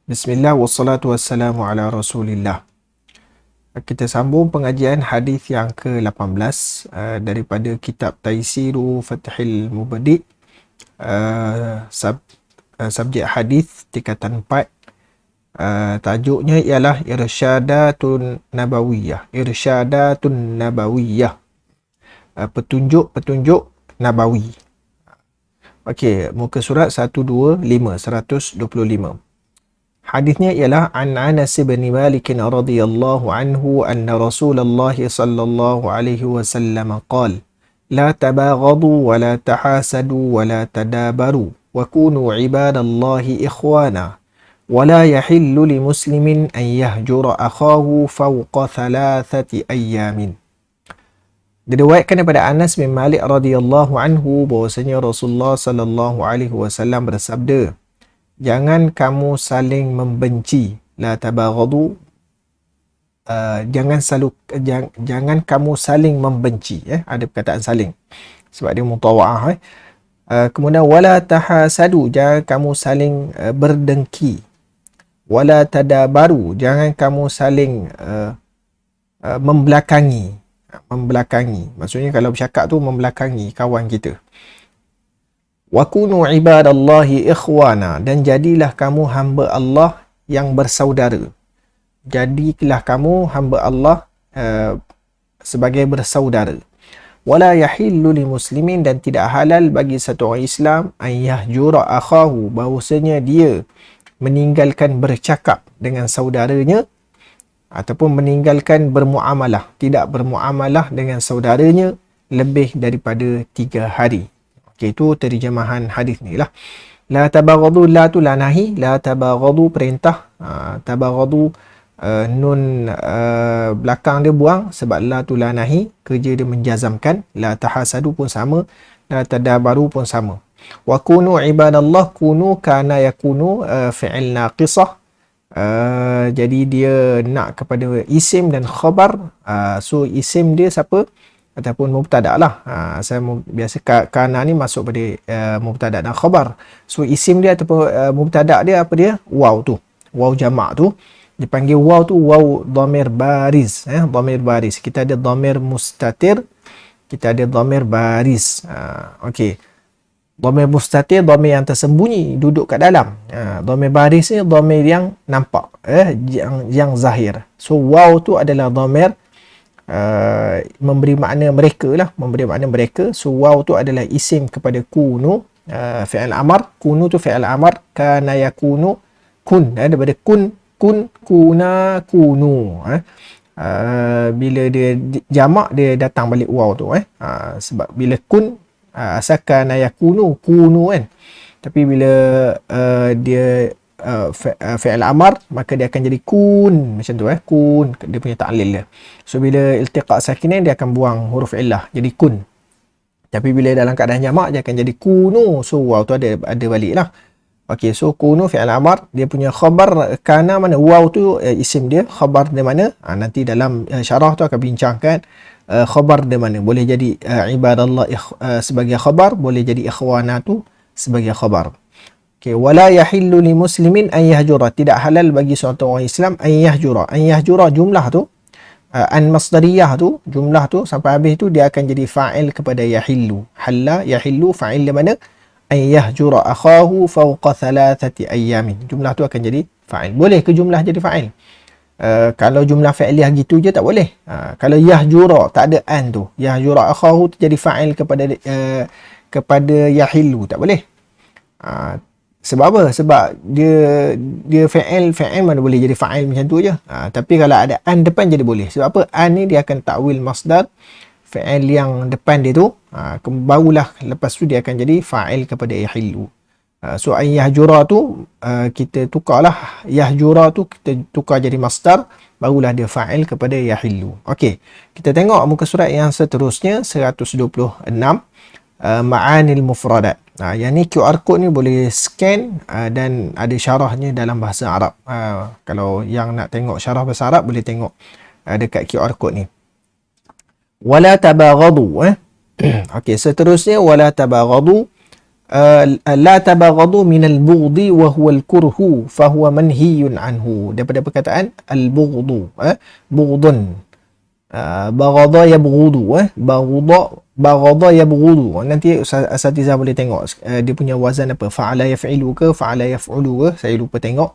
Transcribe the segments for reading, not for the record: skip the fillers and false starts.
Bismillah wassalatu wassalamu ala Rasulillah. Kita sambung pengajian hadis yang ke-18 daripada kitab Taisiru Fathil Mubadi. Subjek hadis tingkatan 4. Tajuknya ialah Irsyadatun Nabawiyah. Irsyadatun Nabawiyah. Petunjuk-petunjuk Nabawi. Okey, muka surat 125, 125. Hadisnya ialah an Anas bin Malik radhiyallahu anhu anna Rasulullah sallallahu alaihi wasallam qala la tabaghadu wa la tahasadu wa la tadabaru wa kunu ibadallahi ikhwana wa la yahillu li muslimin an yahjura akhahu fawqa thalathati ayyamin. Diriwayatkan daripada Anas bin Malik radhiyallahu anhu bahwasanya Rasulullah sallallahu alaihi wasallam bersabda, jangan kamu saling membenci. La tabaghadu, jangan kamu saling membenci. Ada perkataan saling sebab dia mutawa'ah. Kemudian wala tahasadu, jangan kamu saling berdengki. Wala tadabaru, jangan kamu saling membelakangi. Maksudnya kalau bercakap tu membelakangi kawan kita. Wa kunu ibadallahi ikhwana, dan jadilah kamu hamba Allah yang bersaudara. Jadilah kamu hamba Allah sebagai bersaudara. Wala yahillu li muslimin, dan tidak halal bagi satu orang Islam an yahjura akhahu, bahawasanya dia meninggalkan bercakap dengan saudaranya ataupun meninggalkan bermuamalah, tidak bermuamalah dengan saudaranya lebih daripada 3 hari. Okey, itu terjemahan hadis ni lah. La tabaghadu, la tu la nahi, la tabaghadu perintah, tabaghadu nun belakang dia buang sebab la tu la nahi, kerja dia menjazamkan. La tahasadu pun sama, la tadabaru pun sama. Wa kunu ibadallah, kunu kana yakunu fi'il naqisah. Jadi dia nak kepada isim dan khabar. So isim dia siapa? Ataupun mubtada lah. Saya biasa kana ni masuk pada mubtada dan khabar. So isim dia ataupun mubtada dia apa dia? Waw tu. Waw jamak tu. Dipanggil waw tu waw dhamir bariz. Dhamir bariz. Kita ada dhamir mustatir. Kita ada dhamir bariz. Okey. Dhamir mustatir, dhamir yang tersembunyi, duduk kat dalam. Dhamir bariz ni dhamir yang nampak. Yang zahir. So waw tu adalah dhamir memberi makna mereka lah, memberi makna mereka. So waw tu adalah isim kepada kunu, fi'il amar. Kunu tu fi'il amar, kana yakunu kun, daripada kun, kuna, kunu. Bila dia jamak, dia datang balik waw tu. Sebab bila kun asal kana yakunu, kunu kan. Tapi bila dia fi'il amar, maka dia akan jadi kun, macam tu kun, dia punya ta'lil dia. So bila iltiqa' sakinain, dia akan buang huruf illah, jadi kun. Tapi bila dalam keadaan jamak, dia akan jadi kunu. So waw tu ada balik lah. Okey, so kunu fi'il amar, dia punya khabar kana mana? Waw tu isim dia, khabar dia mana? Nanti dalam syarah tu akan bincangkan khabar dia mana. Boleh jadi ibadallah sebagai khabar, boleh jadi ikhwana tu sebagai khabar. Okay. Wala yahillu li muslimin an yahjura, tidak halal bagi seorang orang Islam an yahjura. An yahjura jumlah tu, an masdariyah tu, jumlah tu sampai habis tu dia akan jadi fa'il kepada yahillu. Halla yahillu, fa'il di mana? An yahjura akhahu fawqa thalathati ayyamin. Jumlah tu akan jadi fa'il. Boleh ke jumlah jadi fa'il? Kalau jumlah fi'liyah gitu je tak boleh. Kalau yahjura tak ada an tu, yahjura akhahu tu jadi fa'il kepada yahillu, tak boleh. Sebab apa? Sebab dia fa'il mana boleh jadi fa'il macam tu je. Tapi kalau ada an depan jadi boleh. Sebab apa? An ni dia akan ta'wil masdar fa'il yang depan dia tu. Barulah lepas tu dia akan jadi fa'il kepada yahillu. So an yahjura tu kita tukarlah, yahjura tu kita tukar jadi masdar, barulah dia fa'il kepada yahillu. Okey. Kita tengok muka surat yang seterusnya 126. Ma'anil mufradat. Yang ni QR code ni boleh scan dan ada syarahnya dalam bahasa Arab. Kalau yang nak tengok syarah bahasa Arab boleh tengok dekat QR code ni. Wala tabaghadu. Okey, seterusnya wala tabaghadu. la tabaghadu min al-bughdi wa huwa al-kurhu fa huwa manhiyun anhu, daripada perkataan al-bughdu, bughdun, baghadha yabghudu, baghadha yabghudu. Nanti asatizah boleh tengok dia punya wazan apa, fa'ala yaf'ilu ke fa'ala yaf'ulu ke, saya lupa tengok.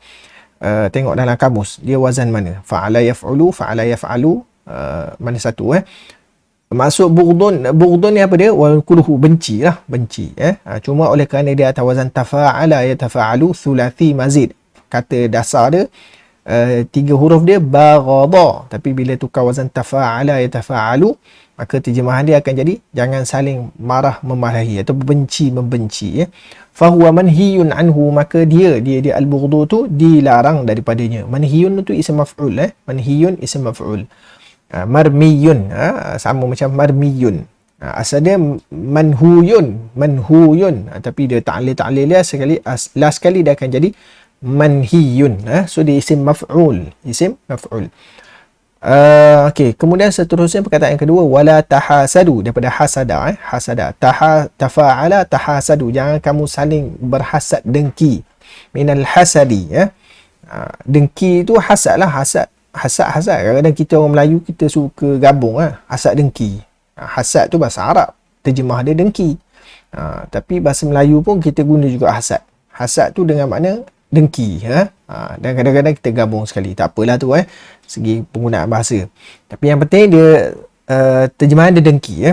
Tengok dalam kamus dia wazan mana, fa'ala yaf'ulu, fa'ala yaf'alu, mana satu. Maksud bughdun ni apa dia? Wal kulhu, benci lah, benci. Cuma oleh kerana dia atas wazan tafa'ala yatafa'alu, thulathi mazid, kata dasar dia 3 huruf dia baghadha, tapi bila tukar wazan tafa'ala yatafa'alu, maka terjemahan dia akan jadi jangan saling marah memarahi atau benci membenci. Fahuwa manhiyun anhu, maka dia al-bughdu tu dilarang daripadanya. Manhiyun tu isim maf'ul, manhiyun isim maf'ul. Marmiyun, sama macam marmiyun. Asal dia manhuyun, tapi dia ta'lil dia sekali, last sekali dia akan jadi manhiyun. So dia isim maf'ul, okey. Kemudian seterusnya perkataan yang kedua, wala tahasadu, daripada hasada, hasada, tafa'ala tahasadu, jangan kamu saling berhasad, dengki. Minal hasadi, dengki tu hasad lah, hasad. Kadang-kadang kita orang Melayu kita suka gabung, hasad dengki. Hasad tu bahasa Arab, terjemah dia dengki. Tapi bahasa Melayu pun kita guna juga hasad. Hasad tu dengan makna dengki, dan kadang-kadang kita gabung sekali. Tak apalah tu, segi penggunaan bahasa. Tapi yang penting dia terjemahan dia dengki.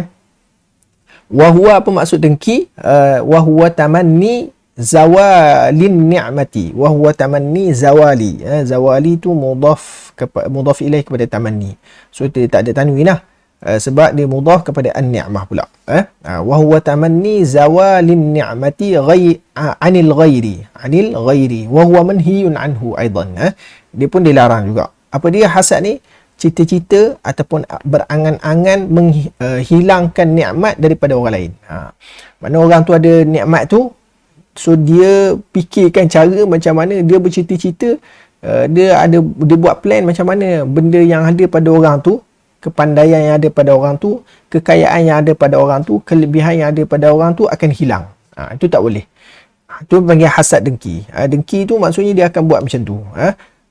Wahuwa, apa maksud dengki? Wahuwa tamanni zawalin ni'mati, wahuwa tamanni zawali. Zawali tu mudhaf ilaih kepada tamanni, so dia tak ada tanwin lah, sebab dia mudhaf kepada an-ni'mah pula. Wahuwa tamanni zawalin ni'mati anil ghairi, wahuwa manhiyun anhu aidan. Dia pun dilarang juga. Apa dia hasad ni? Cita-cita ataupun berangan-angan menghilangkan nikmat daripada orang lain. Mana orang tu ada nikmat tu, so dia fikirkan cara macam mana dia bercita-cita, dia buat plan macam mana benda yang ada pada orang tu, kepandaian yang ada pada orang tu, kekayaan yang ada pada orang tu, kelebihan yang ada pada orang tu akan hilang. Itu tak boleh. Itu panggil hasad dengki. Dengki tu maksudnya dia akan buat macam tu.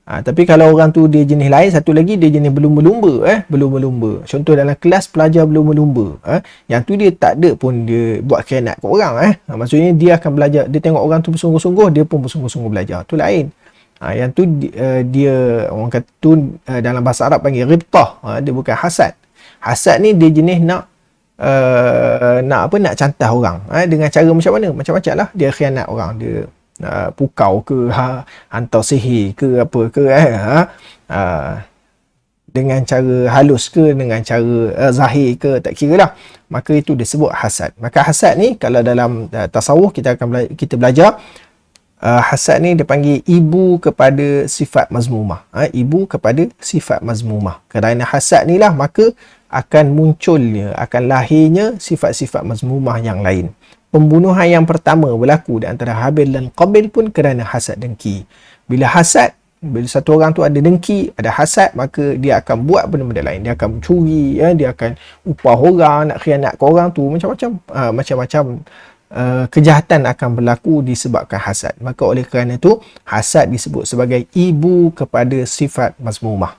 Tapi kalau orang tu dia jenis lain, satu lagi dia jenis berlumba-lumba. Contoh dalam kelas pelajar berlumba-lumba. Yang tu dia tak ada pun dia buat khianat ke orang. Maksudnya dia akan belajar, dia tengok orang tu bersungguh-sungguh, dia pun bersungguh-sungguh belajar. Tu lain. Yang tu dia orang kata tu dalam bahasa Arab panggil ghibtah. Dia bukan hasad. Hasad ni dia jenis nak cantah orang. Dengan cara macam mana? Macam-macam lah. Dia khianat orang, dia pukau ke, hantar sihir ke, apa ke, dengan cara halus ke, dengan cara zahir ke, tak kira lah. Maka itu disebut hasad. Maka hasad ni kalau dalam tasawuf kita belajar, hasad ni dipanggil ibu kepada sifat mazmumah. Ibu kepada sifat mazmumah. Kerana hasad ni lah maka akan munculnya, akan lahirnya sifat-sifat mazmumah yang lain. Pembunuhan yang pertama berlaku di antara Habil dan Qabil pun kerana hasad dengki. Bila satu orang tu ada dengki, ada hasad, maka dia akan buat benda-benda lain. Dia akan mencuri, dia akan upah orang, nak khianat ke orang tu, macam-macam kejahatan akan berlaku disebabkan hasad. Maka oleh kerana itu hasad disebut sebagai ibu kepada sifat mazmumah.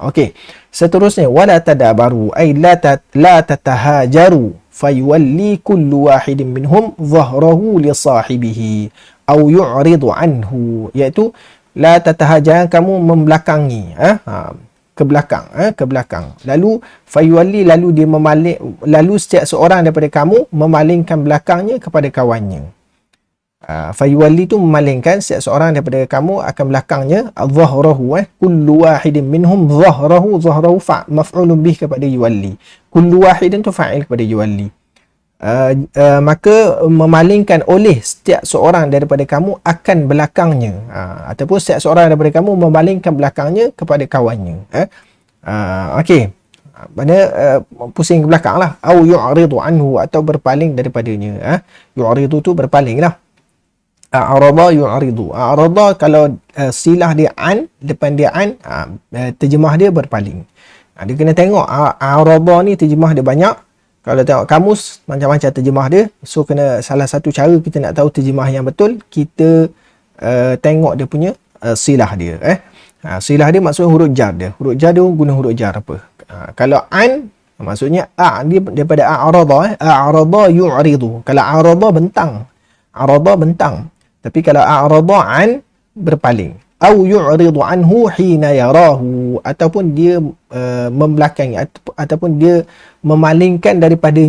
Okey. Seterusnya, wala tadabaru ay la tatahajaru fayuwalli kullu wahidin minhum dhahrahu li sahibihi aw yu'ridu anhu, iaitu la tatahajar, kamu membelakangi ke belakang, lalu fayuwalli, lalu setiap seorang daripada kamu memalingkan belakangnya kepada kawannya. Fayuwalli tu memalingkan, setiap seorang daripada kamu akan belakangnya dhahrahu, kullu wahidin minhum dhahrahu maf'ulun bih kepada yuwalli, kullu wahidin tu fa'il kepada yuwalli. Maka memalingkan oleh setiap seorang daripada kamu akan belakangnya, ataupun setiap seorang daripada kamu memalingkan belakangnya kepada kawannya. Okey, mana pusing ke belakang lah. Au yu'ridu anhu, atau berpaling daripadanya. Yu'ridu tu berpaling lah. A'rada yu'ridu. A'rada kalau silah dia an, depan dia an, terjemah dia berpaling. Dia kena tengok a'rada ni terjemah dia banyak. Kalau tengok kamus, macam-macam terjemah dia. So, kena salah satu cara kita nak tahu terjemah yang betul, kita tengok dia punya silah dia. Silah dia maksudnya huruf jar dia. Huruf jar dia guna huruf jar apa. Kalau an, maksudnya dia daripada a'rada. A'rada yu'ridu. Kalau a'rada bentang. A'rada bentang. Tapi kalau a'rada an, berpaling. Au yu'ridu anhu hina yarahu, ataupun dia membelakangi, ataupun dia memalingkan daripada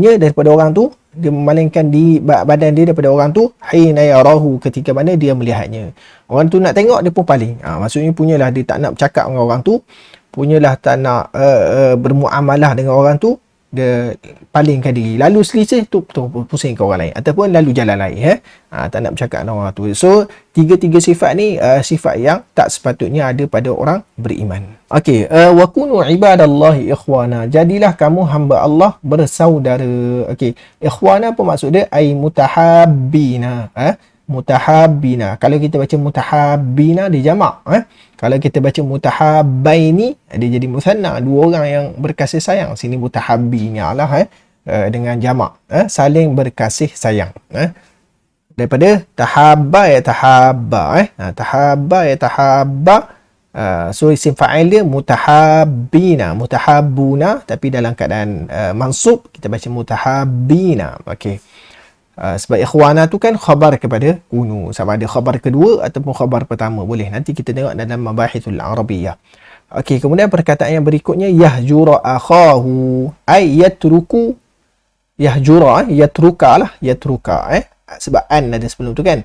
orang tu, dia memalingkan di badan dia daripada orang tu, hina yarahu, ketika mana dia melihatnya. Orang tu nak tengok, dia pun paling. Maksudnya punyalah dia tak nak bercakap dengan orang tu, punyalah tak nak bermuamalah dengan orang tu, dia palingkan diri, lalu selisih tu pusing ke orang lain, ataupun lalu jalan lain, tak nak bercakap dengan orang tu. So tiga-tiga sifat ni sifat yang tak sepatutnya ada pada orang beriman. Okey, wa kunu ibadallahi ikhwana, jadilah kamu hamba Allah bersaudara. Okey, ikhwana apa maksud dia? Ai mutahabbina. Mutahabbina. Kalau kita baca mutahabbina, dia jamak. Kalau kita baca mutahabbaini, dia jadi musanna, dua orang yang berkasih sayang. Sini mutahabbinya lah, dengan jamak, saling berkasih sayang. Daripada tahabba ya tahabba, tahabba ya tahabba. So isim fa'il dia mutahabbina, mutahabbuna, tapi dalam keadaan mansub kita baca mutahabbina. Okey. Sebab ikhwana tu kan khabar kepada kunu, sama ada khabar kedua ataupun khabar pertama, boleh nanti kita tengok dalam mabahithul arabiyah. Okey, kemudian perkataan yang berikutnya, yahjura akhahu, ay yatruku. Yahjura, yatruka lah, yatruka, sebab an ada sebelum tu kan.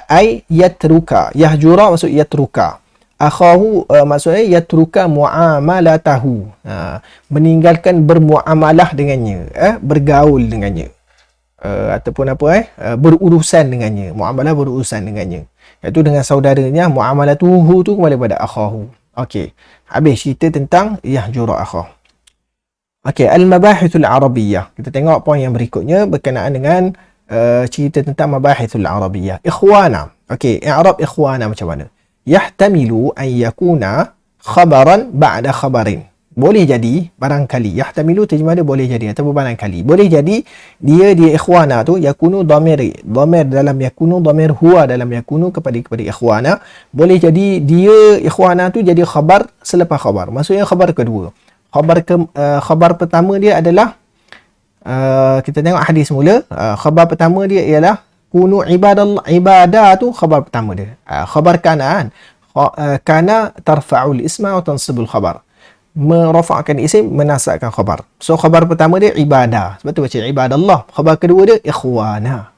Ay yatruka, yahjura maksud yatruka, akhahu maksudnya yatruka muamalatahu, meninggalkan bermuamalah dengannya, bergaul dengannya, ataupun berurusan dengannya, muamalah berurusan dengannya, iaitu dengan saudaranya. Muamalatuhu tu kembali pada akhahu. Okey, habis cerita tentang yahjura akhah. Okey, al-mabahithul arabiyyah. Kita tengok poin yang berikutnya berkenaan dengan cerita tentang mabahithul arabiyyah. Ikhwana. Okey, i'rab ikhwana macam mana? Yahtamilu an yakuna khabaran ba'da khabarin. Boleh jadi, barangkali. Yahtamilu terjemah dia boleh jadi ataupun barangkali. Boleh jadi dia ikhwana tu yakunu dhamir dalam yakunu, dhamir huwa dalam yakunu kepada ikhwana. Boleh jadi dia ikhwana tu jadi khabar selepas khabar. Maksudnya khabar kedua. Khabar pertama dia adalah kita tengok hadis mula. Khabar pertama dia ialah kunu ibadah tu khabar pertama dia. Khabar kana kana tarfa'ul isma wa tansibul khabar. Merafa'kan isim, menasabkan khabar. So khabar pertama dia ibadah, sebab tu baca ibadallah. Khabar kedua dia ikhwana.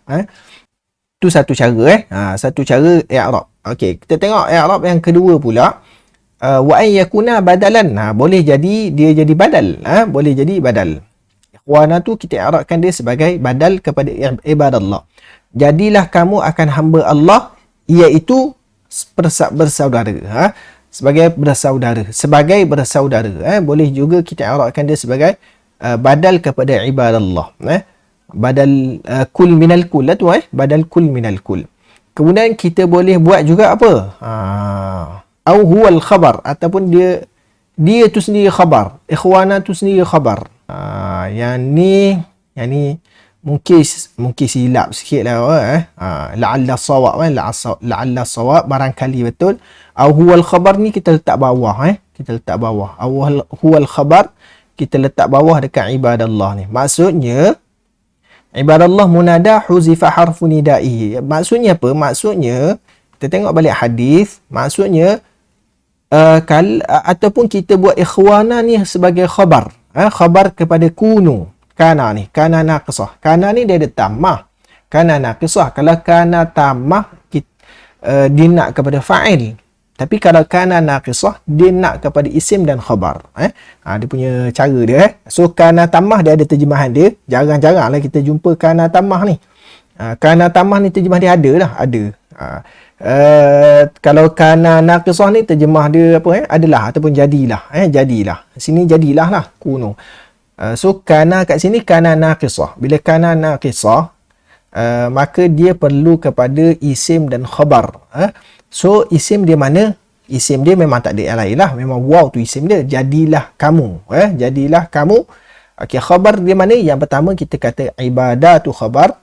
Tu satu cara satu cara i'rab. Okey, kita tengok i'rab yang kedua pula. Wa an yakuna badalan. Boleh jadi dia jadi badal. Boleh jadi badal. Ikhwana tu kita i'rabkan dia sebagai badal kepada ibadallah. Jadilah kamu akan hamba Allah, iaitu bersaudara. Sebagai bersaudara. Boleh juga kita i'rabkan dia sebagai badal kepada ibadallah. Badal kul minal kul tu, badal kul minal kul. Kemudian kita boleh buat juga apa? Au huwal khabar, ataupun dia tu sendiri khabar. Ikhwana tu sendiri khabar. Yang ni mungkin silap sikit lah. La'alla sawab, la'alla sawab, barangkali betul. Au huwal khabar ni kita letak bawah. Kita letak bawah. Au huwal khabar kita letak bawah dekat ibadallah ni. Maksudnya ibadallah munada huzifa harfu nidaihi. Maksudnya apa? Maksudnya kita tengok balik hadis. Maksudnya ataupun kita buat ikhwana ni sebagai khabar. Khabar kepada kunu. Kana ni, kana naqisah. Kana ni dia ada tamah. Kana naqisah. Kalau kana tamah, dia nak kepada fa'il. Tapi kalau kana naqisah, dia nak kepada isim dan khabar. Dia punya cara dia. So, kana tamah dia ada terjemahan dia. Jarang-jarang lah kita jumpa kana tamah ni. Kana tamah ni terjemah dia ada lah. Ada. Kalau kana naqisah ni terjemah dia apa? Adalah ataupun jadilah. Jadilah. Sini jadilah lah. Kuno. So kana kat sini kana naqisah. Bila kana naqisah, maka dia perlu kepada isim dan khabar. So isim dia mana? Isim dia memang tak ada yang lain lah. Memang waw tu isim dia. Jadilah kamu. Jadilah kamu Okey, khabar dia mana? Yang pertama kita kata ibadah tu khabar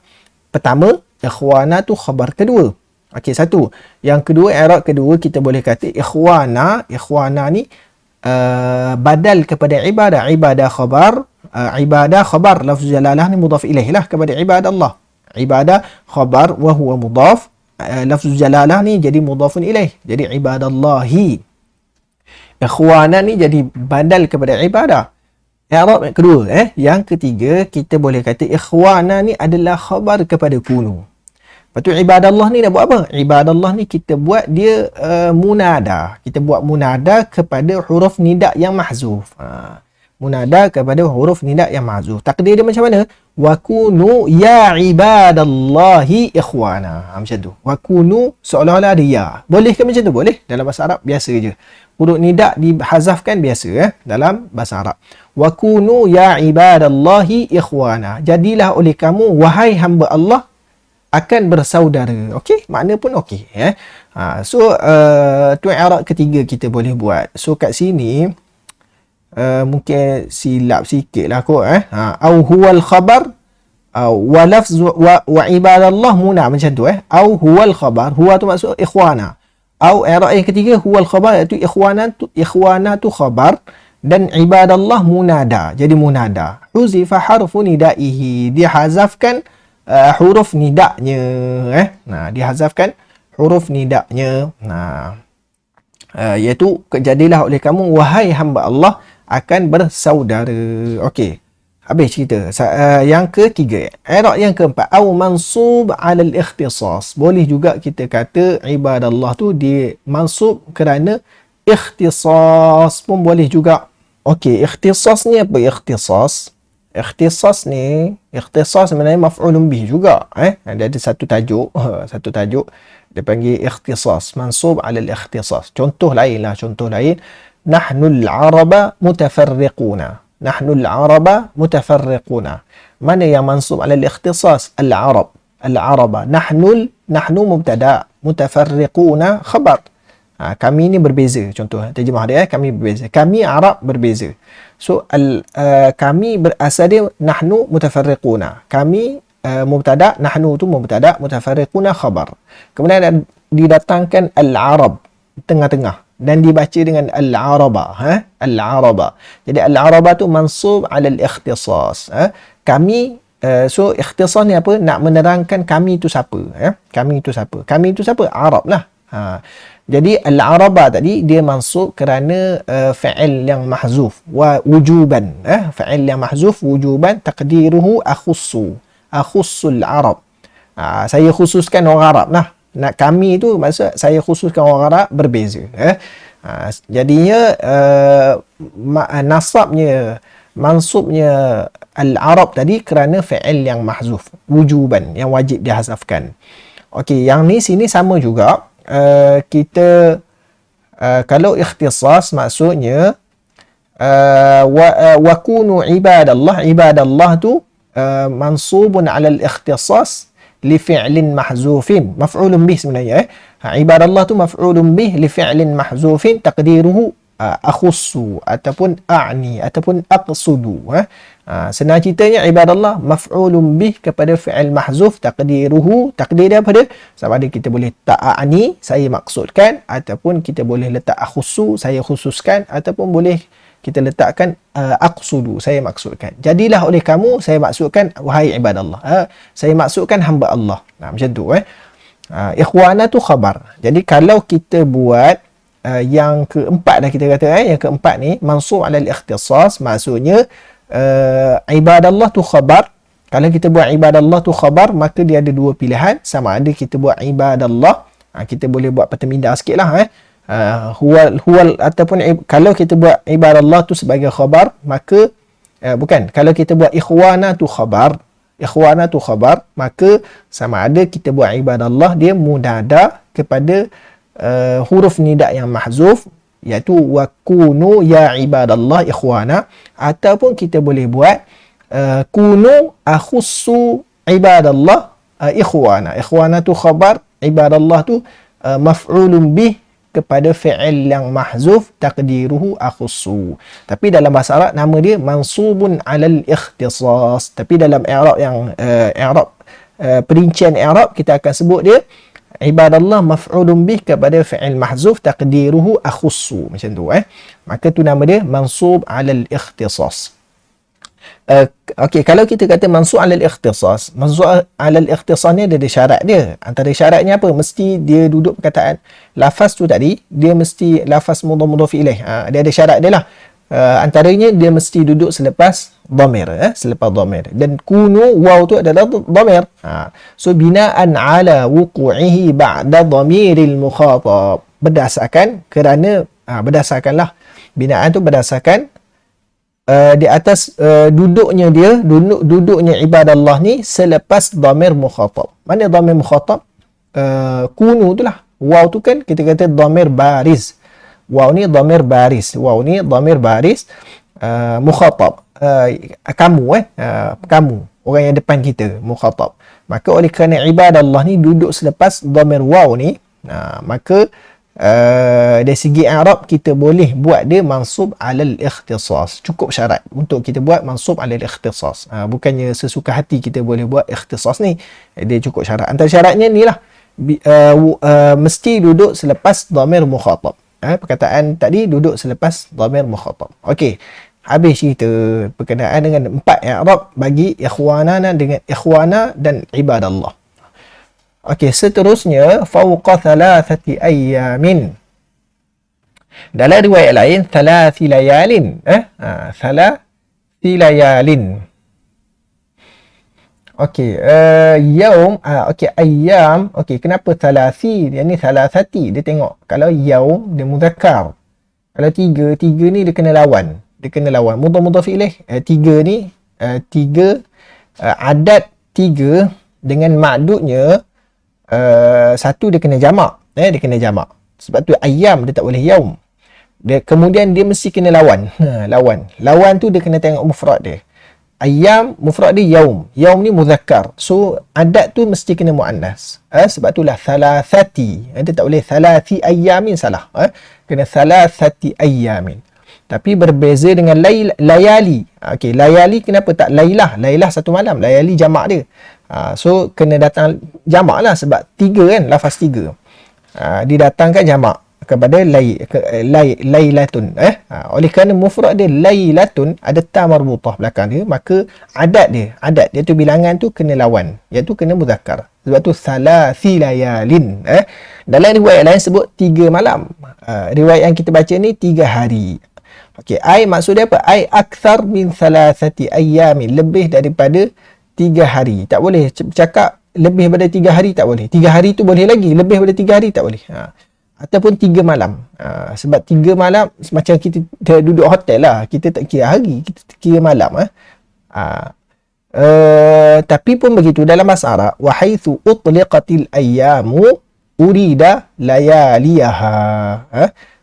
pertama, ikhwana tu khabar kedua. Okey, satu. Yang kedua, i'rab kedua kita boleh kata ikhwana. Ikhwana ni badal kepada ibadah. Ibadah khabar, lafz jalalah ni mudhaf ilaih lah kepada ibadah Allah. Ibadah khabar wa huwa mudhaf, lafz jalalah ni jadi mudhafun ilaih. Jadi ibadallahi. Ikhwana ni jadi badal kepada ibadah. I'rab kedua, yang ketiga kita boleh kata ikhwana ni adalah khabar kepada kunu. Lepas tu ibadallah ni nak buat apa? Ibadallah ni kita buat dia munada. Kita buat munada kepada huruf nida yang mahzuf. Munada kepada huruf nida yang mahzuf. Takdir dia macam mana? Wa kunu ya ibadallahi ikhwana. Macam tu. Wa kunu seolah-olah ada ya. Boleh ke macam tu? Boleh. Dalam bahasa Arab biasa je. Huruf nida dihazafkan biasa dalam bahasa Arab. Wa kunu ya ibadallahi ikhwana. Jadilah oleh kamu wahai hamba Allah akan bersaudara. Okey, makna pun okey So tu i'rab ketiga kita boleh buat. So kat sini mungkin silap sikitlah kot au huwal khabar wa lafz wa ibadallah muna macam tu au huwal khabar, huwa tu maksud ikhwana. Au i'rab yang ketiga huwal khabar, iaitu ikhwana tu khabar dan ibadallah munada. Jadi munada. Huzifa harfu nidaihi, dihazafkan huruf nidaknya dihazafkan huruf nidaknya iaitu jadilah oleh kamu wahai hamba Allah akan bersaudara. Okey, habis cerita. Yang ketiga, i'rab yang keempat, au mansub 'ala al-ikhtisas. Boleh juga kita kata ibadallah tu dimansub kerana ikhtisas pun boleh juga. Okey, ikhtisas ni apa? Ikhtisas sebenarnya maf'ulun bih juga. Ada satu tajuk, dia panggil ikhtisas, mansub 'ala al-ikhtisas. Contoh lain. Nahnul araba mutafarriquna. Mana yang mansub 'ala al-ikhtisas? Al-araba. Nahnu mubtada, mutafarriquna khabar. Kami ni berbeza, contoh terjemah dia kami berbeza, kami Arab berbeza. So kami berasal dia nahnu mutafarriquna, kami mubtada, nahnu tu mubtada, mutafarriquna khabar. Kemudian didatangkan al-arab tengah-tengah dan dibaca dengan al-araba, al-araba. Jadi al-araba tu mansub 'ala al-ikhtisas. Kami so ikhtisas ni apa? Nak menerangkan kami tu siapa, kami tu siapa? Arab lah. Jadi al-araba tadi dia mansub kerana fa'il yang mahzuf wa wujuban, fa'il yang mahzuf wujuban, taqdiruhu akhussul arab. Saya khususkan orang Arab lah. Nak kami tu maksud saya khususkan orang Arab berbeza. Jadinya mansubnya al-arab tadi kerana fa'il yang mahzuf wujuban, yang wajib dihazafkan. Okey, yang ni sini sama juga. Kita kalau ikhtisas maksudnya wa kunu ibadallah tu mansubun 'ala al-ikhtisas li fi'lin mahzufin, maf'ulun bih sebenarnya. Ibadallah tu maf'ulun bih li fi'lin mahzufin, taqdiruhu akhussu ataupun a'ni ataupun aqsudu. Senang ceritanya ibadallah maf'ulun bih kepada fi'il mahzuf, taqdiruhu, takdir dia apa dia? Sama ada kita boleh letak a'ni, saya maksudkan, ataupun kita boleh letak akhussu, saya khususkan, ataupun boleh kita letakkan aqsudu, saya maksudkan. Jadilah oleh kamu, saya maksudkan wahai ibadallah, saya maksudkan hamba Allah. Macam tu ikhwana tu khabar. Jadi kalau kita buat yang keempat dah, kita kata yang keempat ni mansub 'ala al-ikhtisas, maksudnya ibadallah tu khabar. Kalau kita buat ibadallah tu khabar, maka dia ada dua pilihan. Sama ada kita buat ibadallah, kita boleh buat pertemindah sikit lah huwal ataupun kalau kita buat ibadallah tu sebagai khabar, maka bukan, kalau kita buat ikhwana tu khabar, maka sama ada kita buat ibadallah dia munada kepada huruf nida yang mahzuf, iaitu wa kunu ya ibadallah ikhwana, ataupun kita boleh buat kunu akhussu ibadallah ikhwana. Ikhwana tu khabar, ibadallah tu maf'ulun bih kepada fi'il yang mahzuf taqdiruhu akhussu. Tapi dalam bahasa Arab nama dia mansubun 'alal ikhtisas. Tapi dalam i'rab yang perincian i'rab kita akan sebut dia ibadallah maf'ulun bih kepada fi'il mahzuf taqdiruhu akhussu, macam tu maka tu nama dia mansub 'alal ikhtisas. Okey, kalau kita kata mansub 'alal ikhtisas, mansub 'alal ikhtisas ni ada syarat dia. Antara syaratnya apa? Mesti dia duduk perkataan lafaz tu tadi, dia mesti lafaz mudhaf ilaih. Dia ada syarat dia lah. Antaranya dia mesti duduk selepas dhamir, selepas dhamir. Dan kunu waw tu adalah dhamir. So binaan ala wuqu'ihi ba'da dhamiril mukhatab. Berdasarkanlah binaan tu berdasarkan di atas duduknya ibadallah ni selepas dhamir mukhatab. Mana dhamir mukhatab? Kunu tu lah. Waw tu kan kita kata dhamir baris. Waw ni dhamir baris. Mukhatab. Kamu kamu orang yang depan kita mukhatab. Maka oleh kerana ibadallah ni duduk selepas dhamir waw ni, maka dari segi i'rab kita boleh buat dia mansub 'alal ikhtisas. Cukup syarat untuk kita buat mansub 'alal ikhtisas. Bukannya sesuka hati kita boleh buat ikhtisas ni. Dia cukup syarat. Antara syaratnya ni lah, mesti duduk selepas dhamir mukhatab. Perkataan tadi duduk selepas dhamir mukhatab. Okey, habis cerita berkenaan dengan 4 i'rab bagi ikhwana dan ibadallah. Okey, seterusnya fawqa thalathati ayyamin. Dalam riwayat lain thalathi layalin, thalathi layalin. Okey, yaum, okey, ayyam. Okey, kenapa thalathi? Dia ni thalathati. Dia tengok kalau yaum dia muzakkar. Kalau tiga ni dia kena lawan. Mudhaf ilaih. Tiga ni adat tiga dengan ma'dudnya satu dia kena jamak. Dia kena jamak. Sebab tu ayyam dia tak boleh yaum. Kemudian dia mesti kena lawan. Lawan tu dia kena tengok mufrad dia. Ayyam mufrad dia yaum. Yaum ni muzakkar. So adat tu mesti kena muannas. Sebab itulah thalathati. Dia tak boleh thalathi ayyamin, salah. Kena thalathati ayyamin. Tapi berbeza dengan layali. Okey, layali kenapa tak lailah? Lailah satu malam. Layali jamak dia. So kena datang jamak lah sebab tiga kan, lafaz tiga. Didatangkan jamak kepada lailatun. Oleh kerana mufrad dia lailatun, ada ta marbutah belakang dia, maka adat dia tu bilangan tu kena lawan, iaitu kena muzakkar. Sebab tu thalathi layalin. Dalam riwayat lain sebut 3 malam. Riwayat yang kita baca ni 3 hari. Okey, maksud dia apa? Akthar min thalathati ayyamin, lebih daripada 3 hari. Tak boleh cakap lebih daripada 3 hari, tak boleh. 3 hari tu boleh lagi, lebih daripada 3 hari tak boleh. Ataupun 3 malam. Sebab 3 malam macam kita duduk hotel lah, kita tak kira hari, kita kira malam. Tapi pun begitu dalam bahasa Arab, wa haitsu utliqatil ayyamu urida layaliyaha.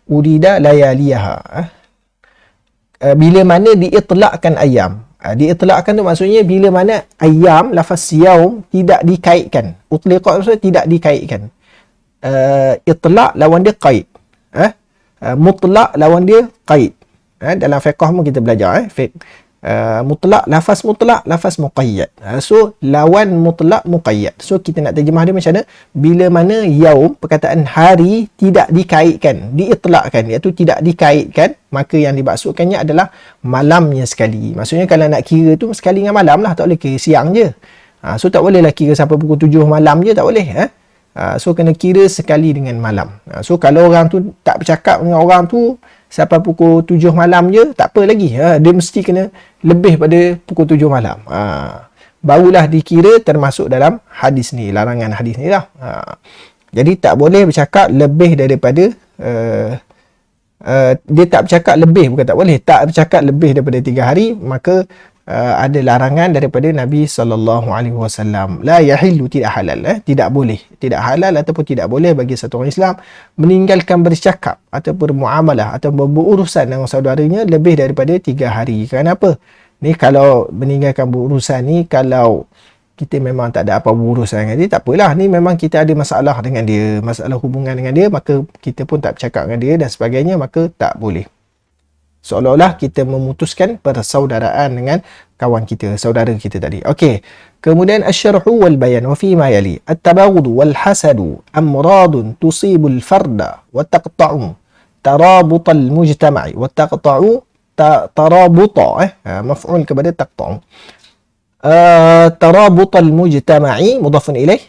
Urida layaliyaha. Bila mana diitlaqkan ayyam. Diitlaqkan tu maksudnya bila mana ayyam, lafaz yaum tidak dikaitkan. Utliqat maksudnya tidak dikaitkan. Itlaq lawan dia qaid. Mutlaq lawan dia qaid. Dalam fiqh pun kita belajar mutlaq, lafaz muqayyad. So lawan mutlaq muqayyad. So kita nak terjemah dia macam mana? Bila mana yaum, perkataan hari tidak dikaitkan, diitlaqkan, iaitu tidak dikaitkan, maka yang dimaksudkannya adalah malamnya sekali. Maksudnya kalau nak kira tu sekali dengan malam lah, tak boleh kira siang je. So tak boleh lah kira sampai pukul 7 malam je, tak boleh. So kena kira sekali dengan malam. So kalau orang tu tak bercakap dengan orang tu sampai pukul 7 malam je, tak apa lagi. Dia mesti kena lebih pada pukul 7 malam. Barulah dikira termasuk dalam hadis ni, larangan hadis ni lah. Jadi tak boleh bercakap lebih daripada dia tak bercakap lebih, bukan tak boleh, tak bercakap lebih daripada 3 hari, maka ada larangan daripada Nabi SAW. La yahillu, tidak halal. Tidak boleh, tidak halal ataupun tidak boleh bagi satu orang Islam meninggalkan bercakap atau bermuamalah atau berurusan dengan saudaranya lebih daripada 3 hari. Kenapa? Ni kalau meninggalkan berurusan ni, kalau kita memang tak ada apa urusan dengan dia, tak apalah, ni memang kita ada masalah dengan dia, masalah hubungan dengan dia, maka kita pun tak bercakap dengan dia dan sebagainya, maka tak boleh. Seolah-olah kita memutuskan persaudaraan dengan kawan kita, saudara kita tadi. Okey. Kemudian asy-syarhu wal bayan wa fi ma yali. At-tabaghud wal hasadu amradun tusibul farda wa taqta'u tarabutal mujtama'i wa taqta'u tarabuta maf'ul kepada taqta'u. Tarabutal mujtama'i mudhafun ilaih.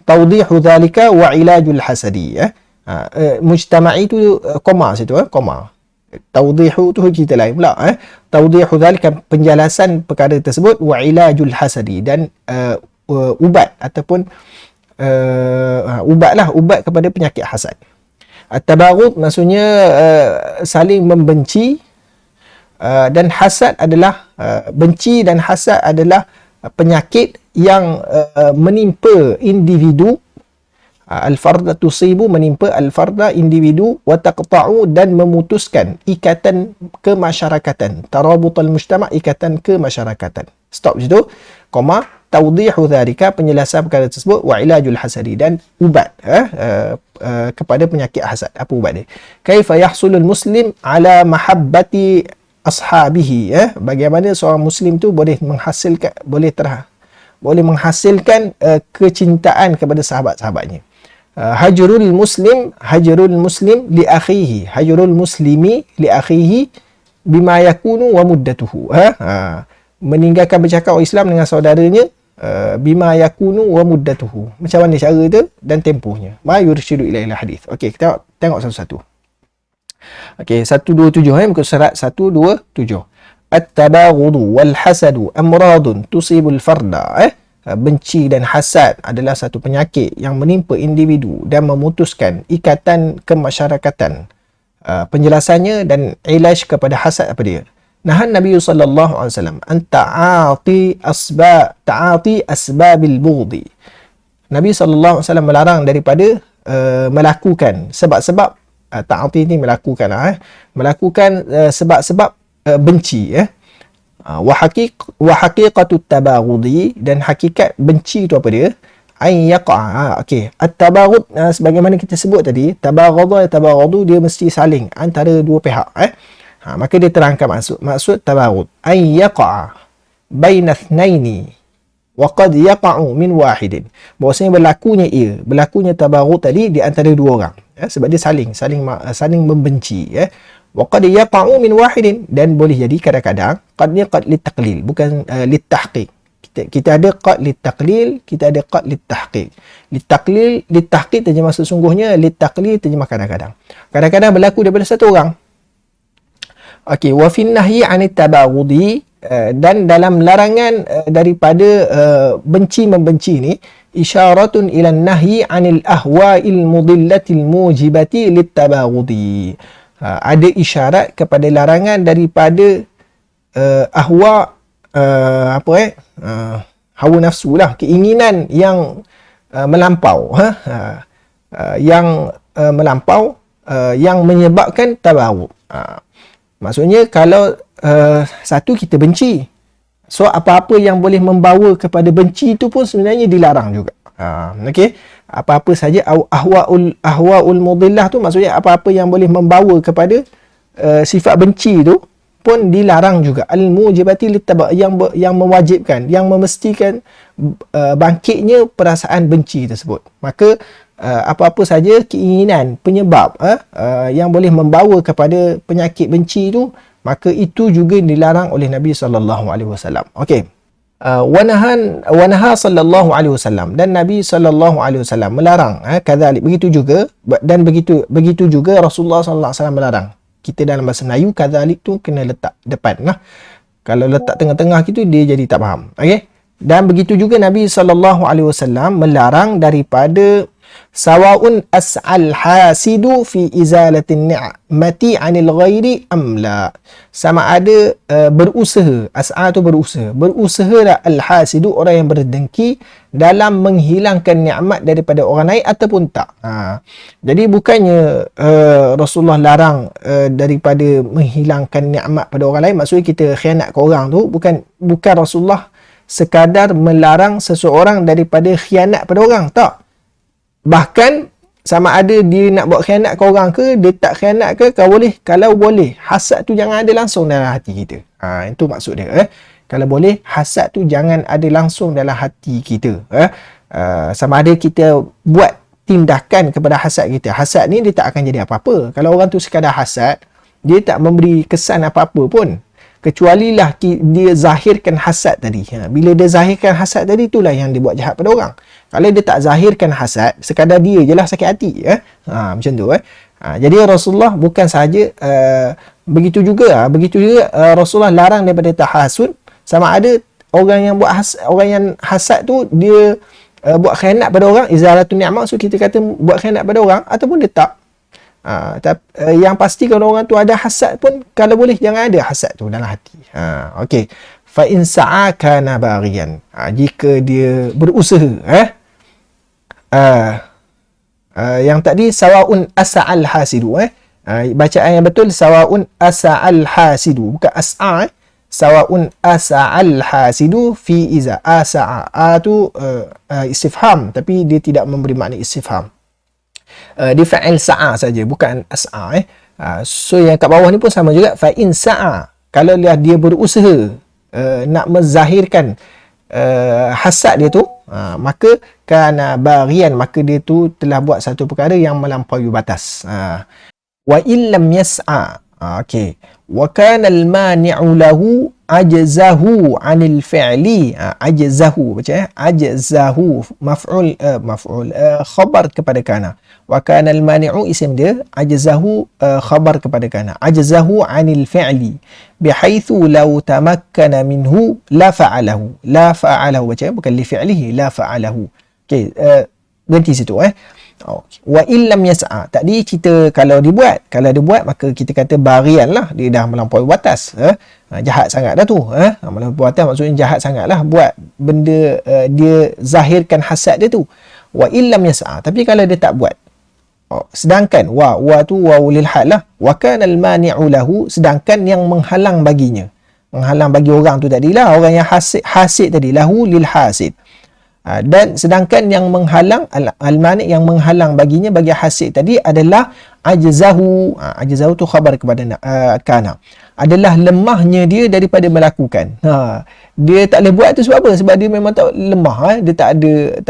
Tawdihu dhalika wa ilajul hasadi. Mujtama'i tu koma situ, koma. Tawdihu tu kita lain pula. Tawdihu dhalika, penjelasan perkara tersebut, wa ilajul hasadi, dan ubat ataupun ubat kepada penyakit hasad. At-tabaghud maksudnya saling membenci, dan hasad adalah benci dan hasad adalah penyakit yang menimpa individu. Al-farda tusibu, menimpa al-farda individu, wa taqta'u, dan memutuskan ikatan kemasyarakatan. Tarabutal mujtama', ikatan kemasyarakatan. Stop situ. Koma. Tawdihu dhalika, penjelasan perkara tersebut, wa ilajul hasadi, dan ubat kepada penyakit hasad. Apa ubat dia? Kaifa yahsulul muslim ala mahabbati ashabihi. Bagaimana seorang muslim tu boleh menghasilkan kecintaan kepada sahabat-sahabatnya. Hajrul muslim li akhihi, hajrul muslimi li akhihi bima yakunu wa muddatuhu. Meninggalkan bercakap orang Islam dengan saudaranya, bima yakunu wa muddatuhu, macam mana cara tu dan tempohnya. Ma yurshidu ila hadis. Okey, kita tengok satu-satu. Okey, 127 muka surat 127. At-tabaghudu wal hasadu amradun tusibul farda. Benci dan hasad adalah satu penyakit yang menimpa individu dan memutuskan ikatan kemasyarakatan. Penjelasannya dan ilaj kepada hasad apa dia? Nahan Nabi sallallahu alaihi wasallam an ta'ati asbabil bughdi. Nabi sallallahu alaihi wasallam melarang daripada melakukan sebab-sebab ta'ati ni melakukan sebab-sebab benci. Wa haqiqatut tabaghudi, dan hakikat benci itu apa dia? Ay yaqa'. Okey, at-tabaghud sebagaimana kita sebut tadi, tabaghadu dia mesti saling antara dua pihak. Maka dia terangkan maksud tabaghud, ay yaqa' baina ithnaini wa qad yaqa'u min wahidin. Bahawasanya berlakunya tabaghud tadi di antara dua orang, sebab dia saling membenci. Wa qad yaqa'u min wahidin, dan boleh jadi kadang-kadang qad litaqlil, bukan litahqiq. Kita ada qad litaqlil, kita ada qad litahqiq. Litahqiq terjemah sesungguhnya, litaqlil terjemah kadang-kadang. Kadang-kadang berlaku daripada satu orang. Okey, wa fin nahyi 'anit tabaghudi, dan dalam larangan daripada benci membenci ni, isyaratun ila nahyi 'anil ahwa'il mudillatil mujibati lit tabaghudi. Ada isyarat kepada larangan daripada ahwa, hawa nafsu lah, keinginan yang melampau, yang menyebabkan tabaghud. Maksudnya kalau satu kita benci, so apa-apa yang boleh membawa kepada benci itu pun sebenarnya dilarang juga. Okey, apa-apa saja ahwaul mudillah tu, maksudnya apa-apa yang boleh membawa kepada sifat benci tu pun dilarang juga. Al-mujibati littaba', yang mewajibkan, yang memestikan bangkitnya perasaan benci tersebut. Maka apa-apa saja keinginan penyebab yang boleh membawa kepada penyakit benci itu, maka itu juga dilarang oleh Nabi sallallahu alaihi wasallam. Okey. Wanaha sallallahu alaihi wasallam, dan Nabi sallallahu alaihi wasallam melarang, kadzalik, begitu juga, dan begitu juga Rasulullah sallallahu alaihi wasallam melarang. Kita dalam bahasa Melayu kadzalik tu kena letak depan lah. Kalau letak tengah-tengah gitu dia jadi tak faham. Okey. Dan begitu juga Nabi sallallahu alaihi wasallam melarang daripada sawaun as'al hasidu fi izalatin ni'mati 'anil ghairi am la. Sama ada berusaha, as'a tu berusaha dah al-hasidu, orang yang berdengki, dalam menghilangkan nikmat daripada orang lain ataupun tak. Jadi bukannya Rasulullah larang daripada menghilangkan nikmat pada orang lain, maksudnya kita khianat ke orang tu, bukan Rasulullah sekadar melarang seseorang daripada khianat pada orang. Tak. Bahkan sama ada dia nak buat khianat ke orang ke, dia tak khianat ke, kalau boleh, hasad tu jangan ada langsung dalam hati kita. Itu maksud dia. Kalau boleh, hasad tu jangan ada langsung dalam hati kita. Sama ada kita buat tindakan kepada hasad kita. Hasad ni dia tak akan jadi apa-apa. Kalau orang tu sekadar hasad, dia tak memberi kesan apa-apa pun. Kecualilah dia zahirkan hasad tadi. Bila dia zahirkan hasad tadi, itulah yang dia buat jahat pada orang. Kalau dia tak zahirkan hasad, sekadar dia je lah sakit hati. Macam tu. Jadi Rasulullah bukan sahaja begitu juga Rasulullah larang daripada tahasud. Sama ada orang yang buat orang yang hasad tu dia buat khianat pada orang, izalatun ni'mah, maksud kita kata buat khianat pada orang, ataupun dia tak. Yang pasti kalau orang tu ada hasad pun, kalau boleh jangan ada hasad tu dalam hati. Okey. Fa in sa'a kana baghiyan. Jika dia berusaha, yang tadi sawaun asa'al hasidu, bacaan yang betul sawaun asa'al hasidu, bukan as'a. Sawaun asa'al hasidu fi iza. Asa'a tu istifham, tapi dia tidak memberi makna istifham. Dia fa'il sa'a saja, bukan as'a. So yang kat bawah ni pun sama juga, fa in sa'a, kalau dia berusaha nak menzahirkan hasad dia tu, maka kana baghiyan, maka dia tu telah buat satu perkara yang melampaui batas. Wa illam yas'a, okey, wa kana al-mani'u lahu ajzahu 'anil fi'li. Ajzahu baca ajzahu, maf'ul khabar kepada kana. Wa kana al-mani'u isim dia, ajzahu khabar kepada kana. Ajzahu 'anil fi'li bihaitsu law tamakkana minhu la fa'alahu. La fa'alahu baca, bukan li fi'lihi, la fa'alahu. Okey, berhenti situ. Wa illam yas'a, tadi kita kalau dibuat maka kita kata barian lah, dia dah melampaui batas. Jahat sangat dah tu. Melampaui batas maksudnya jahat sangat lah buat benda, dia zahirkan hasad dia tu. Wa illam yas'a, tapi kalau dia tak buat, sedangkan wa tu wawul hal lah, wa kana al-mani'u lahu, sedangkan yang menghalang baginya, menghalang bagi orang tu tadilah, orang yang hasid tadi, lahu lil hasid. Dan sedangkan yang menghalang, al-mani' yang menghalang baginya, bagi hasid tadi adalah ajzahu. Ajzahu tu khabar kepada kana, adalah lemahnya dia daripada melakukan. Dia tak boleh buat tu sebab apa? Sebab dia memang tak lemah. Dia tak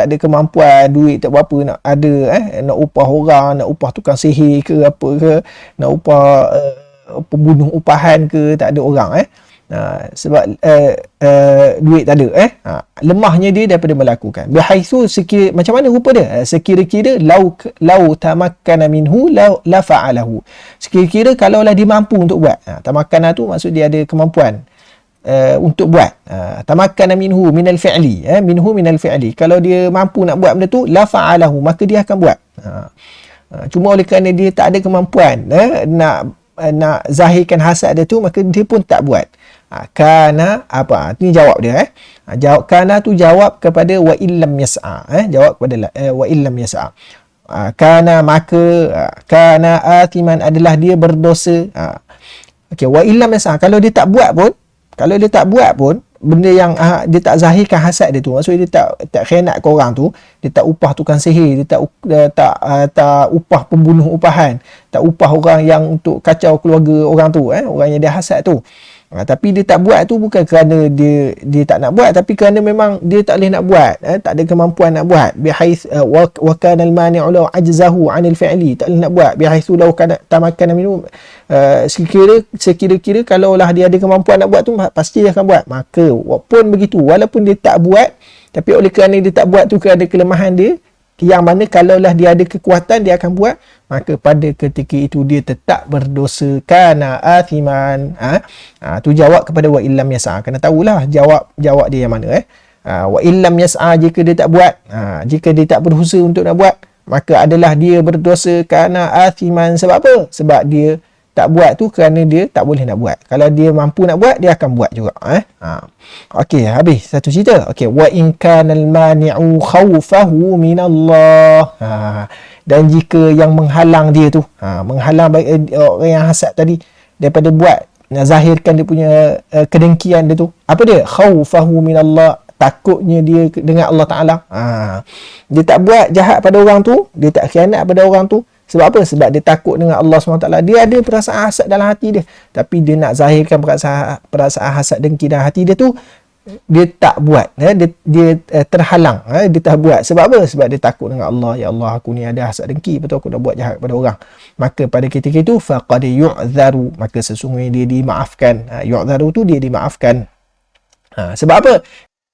ada kemampuan, duit tak berapa nak ada, nak upah orang, nak upah tukang sihir ke apa ke, nak upah pembunuh upahan ke, tak ada orang. Sebab duit tak ada. Lemahnya dia daripada melakukan. Bihaitsu, macam mana rupa dia? Sekira-kira lau tamakkana minhu la fa'alahu. Sekira-kira kalaulah dia mampu untuk buat. Tamakkana tu maksud dia ada kemampuan untuk buat. Tamakkana minhu minal fi'li, minhu minal fi'li. Kalau dia mampu nak buat benda tu, la fa'alahu, maka dia akan buat. Cuma oleh kerana dia tak ada kemampuan nak zahirkan hasad dia tu, maka dia pun tak buat. Kana apa? Ini jawab dia. Jawab kana tu jawab kepada wa illam yas'a. Jawab kepada wa illam yas'a. Kana, maka kana athiman, adalah dia berdosa. Okey, wa illam yas'a, kalau dia tak buat pun, benda yang dia tak zahirkan hasad dia tu, maksudnya dia tak khianat ke orang tu, dia tak upah tukang sihir, dia tak upah pembunuh upahan, tak upah orang yang untuk kacau keluarga orang tu, orang yang dia hasad tu. Tapi dia tak buat tu bukan kerana dia tak nak buat, tapi kerana memang dia tak boleh nak buat, tak ada kemampuan nak buat. Bihais wa kana al-mani'u law ajzahu 'anil fi'li, tak boleh nak buat. Bihaitsu law kana tamakkana minhu, sekira-kira kalaulah dia ada kemampuan nak buat tu, pasti dia akan buat. Maka walaupun begitu, walaupun dia tak buat, tapi oleh kerana dia tak buat tu kerana kelemahan dia, yang mana kalaulah dia ada kekuatan dia akan buat, maka pada ketika itu dia tetap berdosa. Kana athiman. Tu jawab kepada wa illam yas'a. Kena tahulah jawab dia yang mana. Wa illam yas'a, jika dia tak buat, jika dia tak berusaha untuk nak buat, maka adalah dia berdosa. Kana athiman, sebab apa? Sebab dia tak buat tu kerana dia tak boleh nak buat. Kalau dia mampu nak buat, dia akan buat juga. Okey, habis satu cerita. Okey, wa in kana al-mani'u khawfahu min Allah. Dan jika yang menghalang dia tu, menghalang orang yang hasad tadi daripada buat, nak zahirkan dia punya kedengkian dia tu, apa dia? Khawfahu min Allah, takutnya dia dengan Allah Ta'ala. Dia tak buat jahat pada orang tu, dia tak khianat pada orang tu. Sebab apa? Sebab dia takut dengan Allah SWT. Dia ada perasaan hasad dalam hati dia, tapi dia nak zahirkan perasaan hasad dengki dalam hati dia tu, dia tak buat. Dia terhalang. Dia tak buat. Sebab apa? Sebab dia takut dengan Allah. Ya Allah, aku ni ada hasad dengki, betul aku dah buat jahat pada orang. Maka pada ketika itu faqad yu'dharu, maka sesungguhnya dia dimaafkan. Yu'dharu tu dia dimaafkan. Sebab apa?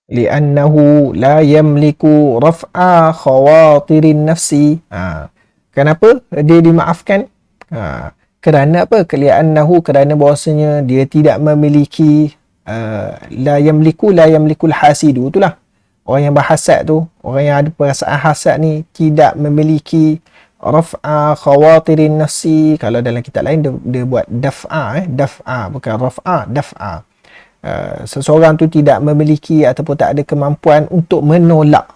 Li'annahu la yamliku raf'a khawatirin nafsi. Kenapa dia dimaafkan? Kerana apa? Li'annahu, kerana bahawasanya dia tidak memiliki la yamlikul hasidu, itulah orang yang berhasad tu, orang yang ada perasaan hasad ni tidak memiliki raf'a khawatirin nafsi. Kalau dalam kitab lain dia buat daf'a, bukan raf'a, daf'a. Seseorang tu tidak memiliki ataupun tak ada kemampuan untuk menolak.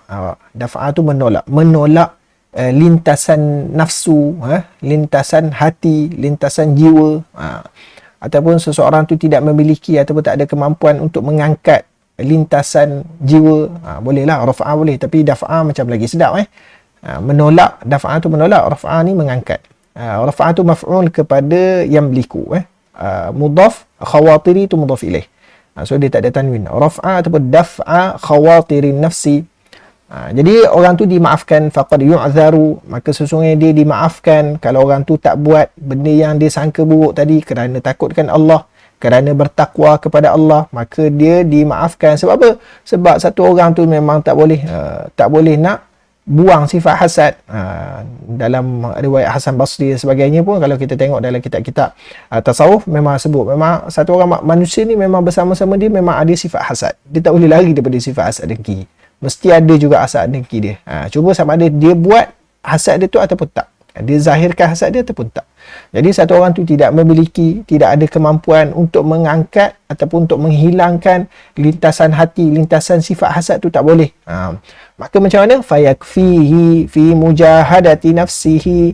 Daf'a tu menolak lintasan nafsu, lintasan hati, lintasan jiwa. Ataupun seseorang tu tidak memiliki ataupun tak ada kemampuan untuk mengangkat lintasan jiwa. Bolehlah raf'a boleh, tapi daf'a macam lagi sedap. Menolak, daf'a tu menolak, raf'a ni mengangkat. Raf'a tu maf'ul kepada yamliku, mudhaf, khawatiri tu mudhaf ilaih. So dia tak ada tanwin. Raf'a ataupun daf'a khawatirin nafsi. Jadi orang tu dimaafkan, faqad yu'dharu, maka sesungguhnya dia dimaafkan kalau orang tu tak buat benda yang dia sangka buruk tadi, kerana takutkan Allah, kerana bertakwa kepada Allah, maka dia dimaafkan. Sebab apa? Sebab satu orang tu memang tak boleh nak buang sifat hasad. Dalam riwayat Hasan Basri dan sebagainya pun, kalau kita tengok dalam kitab-kitab tasawuf, memang sebut, memang satu orang manusia ni memang bersama-sama dia memang ada sifat hasad. Dia tak boleh lari daripada sifat hasad dengki. Mesti ada juga hasad dengki dia. Cuba sama ada dia buat hasad dia tu ataupun tak. Dia zahirkan hasad dia ataupun tak. Jadi satu orang tu tidak ada kemampuan untuk mengangkat ataupun untuk menghilangkan lintasan hati, lintasan sifat hasad tu, tak boleh. Maka macam mana? Fayakfihi fi mujahadati nafsihi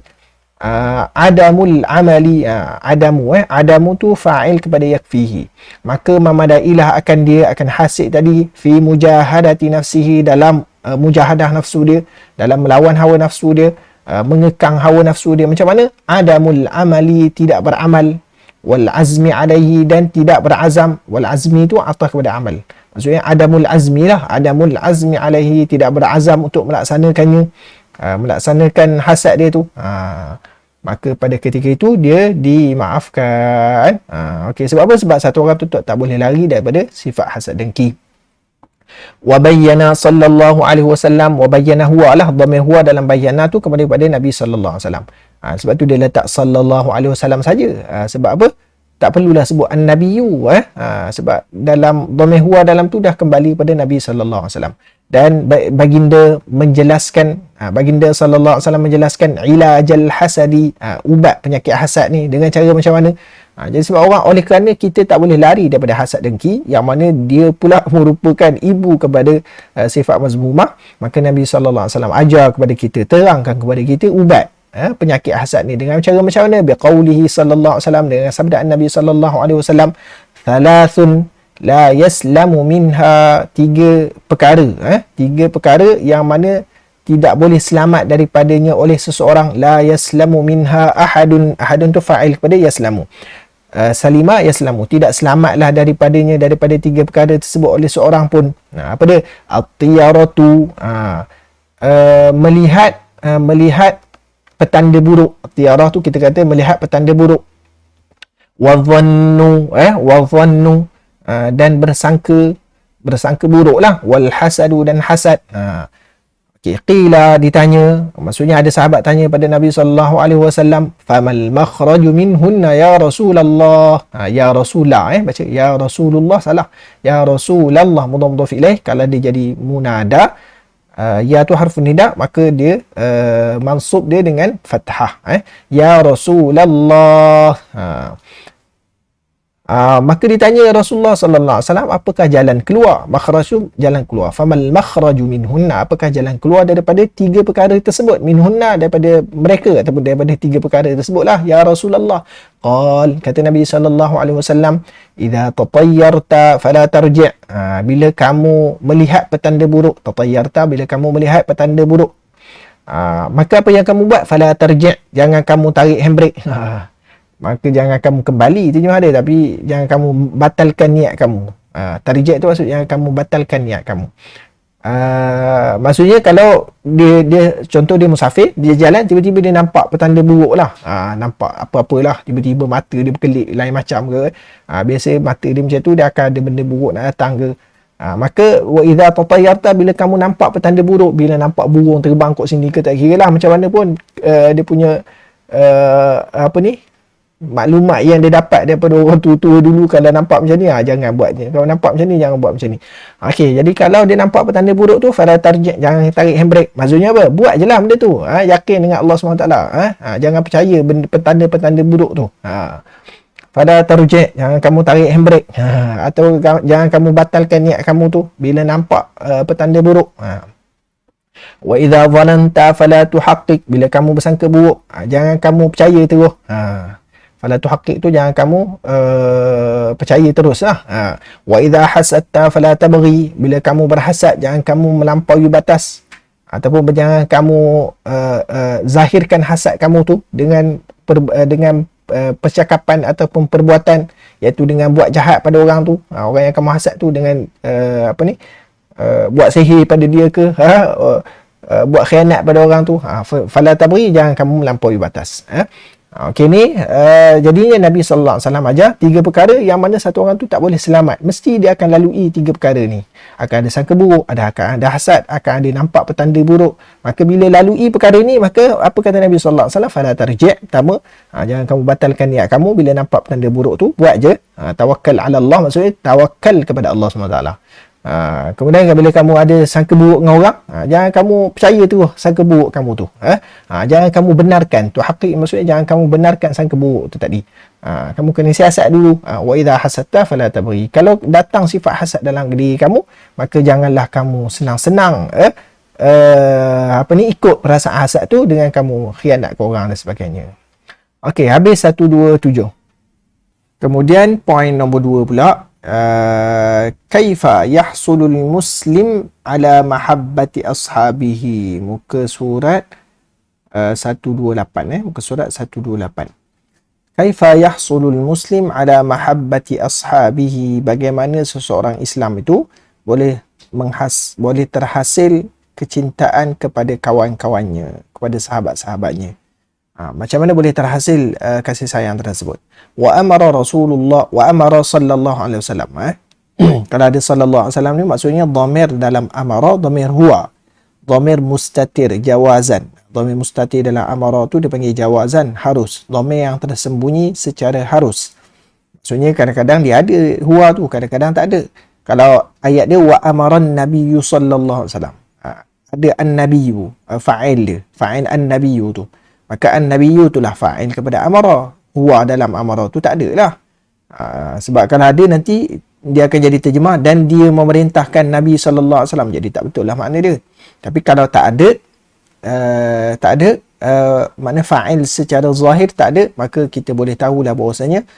adamul amali. Adamu tu fa'il kepada yakfihi, maka memadailah akan dia akan hasil tadi fi mujahadati nafsihi, dalam mujahadah nafsu dia, dalam melawan hawa nafsu dia, mengekang hawa nafsu dia. Macam mana? Adamul amali, tidak beramal, wal azmi alaihi, dan tidak berazam. Wal azmi tu atas kepada amal, maksudnya adamul azmi lah, adamul azmi alaihi, tidak berazam untuk melaksanakannya, melaksanakan hasad dia tu. Maka pada ketika itu dia dimaafkan. Okey, sebab apa? Sebab satu orang tu tak boleh lari daripada sifat hasad dengki. Wa bayyana sallallahu alaihi wasallam, wa bayyana huwa lah, dhamir huwa dalam bayyana tu kepada Nabi sallallahu alaihi wasallam. Sebab tu dia letak sallallahu alaihi wasallam saja. Sebab apa? Tak perlulah sebut an-nabiyyu, sebab dalam dhamir huwa dalam tu dah kembali pada Nabi sallallahu alaihi wasallam. Dan baginda menjelaskan, baginda sallallahu alaihi wasallam menjelaskan ilajal hasadi, ubat penyakit hasad ni dengan cara macam mana. Jadi sebab orang, oleh kerana kita tak boleh lari daripada hasad dengki, yang mana dia pula merupakan ibu kepada sifat mazmumah, maka Nabi sallallahu alaihi wasallam ajar kepada kita, terangkan kepada kita ubat penyakit hasad ni dengan cara macam mana? Biqaulihi sallallahu alaihi wasallam, dengan sabda Nabi sallallahu alaihi wasallam, thalathun la yaslamu minha, tiga perkara yang mana tidak boleh selamat daripadanya oleh seseorang. La yaslamu minha ahadun tu fa'il kepada yaslamu, salima yaslamu, tidak selamatlah daripada tiga perkara tersebut oleh seorang pun. Apa dia? At-tiyaratu, melihat petanda buruk. At-tiyarah tu kita kata melihat petanda buruk. Wadhannu, dan bersangka buruk lah. Wal hasadu, dan hasad. Okay, qila, ditanya, maksudnya ada sahabat tanya pada Nabi sallallahu alaihi wasallam, famal makhraju minhunna ya Rasulullah. Ya Rasulullah, baca ya Rasulullah, salah. Ya Rasulullah, mudhaf ilaih. Kalau dia jadi munada, ya tu harfu nida, maka dia mansub dia dengan fathah. Ya Rasulullah. Maka ditanya Rasulullah sallallahu alaihi wasallam, apakah jalan keluar? Makhraju, jalan keluar. Famal makhraju minhunna, apakah jalan keluar daripada tiga perkara tersebut? Minhunna, daripada mereka ataupun daripada tiga perkara tersebutlah ya Rasulullah. Kata Nabi sallallahu alaihi wasallam, idza tatayyarta fala tarji'. Bila kamu melihat petanda buruk, tatayyarta, bila kamu melihat petanda buruk, maka apa yang kamu buat? Fala tarji', jangan kamu tarik handbrake. Maka jangan kamu kembali terjemah dia, tapi jangan kamu batalkan niat kamu. Tarjih tu maksud jangan kamu batalkan niat kamu. Maksudnya kalau dia contoh dia musafir, dia jalan tiba-tiba dia nampak petanda buruk lah. Nampak apa-apalah, tiba-tiba mata dia berkelip lain macam ke. Biasa mata dia macam tu, dia akan ada benda buruk nak datang ke. Maka wa idza tatayyarta, bila kamu nampak petanda buruk, bila nampak burung terbang kat sini ke, tak kira lah macam mana pun dia punya maklumat yang dia dapat daripada orang tua-tua dulu, kalau nampak macam ni jangan buat ni, kalau nampak macam ni jangan buat macam ni. Okey, jadi kalau dia nampak petanda buruk tu, fala tarji', jangan tarik handbrake. Maksudnya apa? Buat je lah benda tu. Yakin dengan Allah SWT. Jangan percaya petanda-petanda buruk tu. Fala tarji', jangan kamu tarik handbrake. Atau jangan kamu batalkan niat kamu tu bila nampak petanda buruk. Wa idza dhananta fala tuhaqqiq, bila kamu bersangka buruk, jangan kamu percaya terus. Fala tuhaqqiq tu jangan kamu percaya terus lah. Wa idza hasadta fala tabghi, bila kamu berhasad jangan kamu melampaui batas, ataupun jangan kamu zahirkan hasad kamu tu dengan percakapan ataupun perbuatan, iaitu dengan buat jahat pada orang tu. Orang yang kamu hasad tu dengan buat sihir pada dia ke, buat khianat pada orang tu. Fala tabghi, jangan kamu melampaui batas. Okey, ni jadinya Nabi sallallahu alaihi wasallam ajar tiga perkara yang mana satu orang tu tak boleh selamat, mesti dia akan lalui tiga perkara ni. Akan ada sangka buruk, akan ada hasad, akan ada nampak petanda buruk. Maka bila lalui perkara ni, maka apa kata Nabi sallallahu alaihi wasallam? Fala tarji', pertama, jangan kamu batalkan niat kamu bila nampak petanda buruk tu, buat je. Tawakkal ala Allah, maksudnya tawakal kepada Allah SWT. Kemudian bila kamu ada sangka buruk dengan orang, jangan kamu percaya terus sangka buruk kamu tu. Jangan kamu benarkan tu, hakik maksudnya jangan kamu benarkan sangka buruk tu tadi. Kamu kena siasat dulu. Wa idza hasadta fala tabghi, kalau datang sifat hasad dalam diri kamu, maka janganlah kamu senang-senang ikut perasaan hasad tu dengan kamu khianat ke orang dan sebagainya. Okey, habis 127. Kemudian poin nombor 2 pula, kaifa yahsulul muslim ala mahabbati ashabihi, muka surat 128, muka surat 128. Kaifa yahsulul muslim ala mahabbati ashabihi, bagaimana seseorang Islam itu boleh terhasil kecintaan kepada kawan-kawannya, kepada sahabat-sahabatnya. Macam mana boleh terhasil kasih sayang tersebut? Wa amara sallallahu alaihi wasallam. Kalau ada sallallahu alaihi wasallam ni, maksudnya dhamir dalam amara, dhamir huwa, dhamir mustatir, jawazan. Dhamir mustatir dalam amara tu dipanggil jawazan, harus. Dhamir yang tersembunyi secara harus. Maksudnya kadang-kadang dia ada huwa tu, kadang-kadang tak ada. Kalau ayat dia wa amaran nabiyyu sallallahu alaihi wasallam, ada an-nabiyyu, fa'il dia, fa'il an-nabiyyu tu. Maka an-nabiyyu itulah fa'il kepada amara. Huwa dalam amara tu tak ada lah. Sebab kalau ada, nanti dia akan jadi terjemah dan dia memerintahkan Nabi sallallahu alaihi wasallam. Jadi tak betul lah makna dia. Tapi kalau tak ada, makna fa'il secara zahir tak ada, maka kita boleh tahulah bahawasanya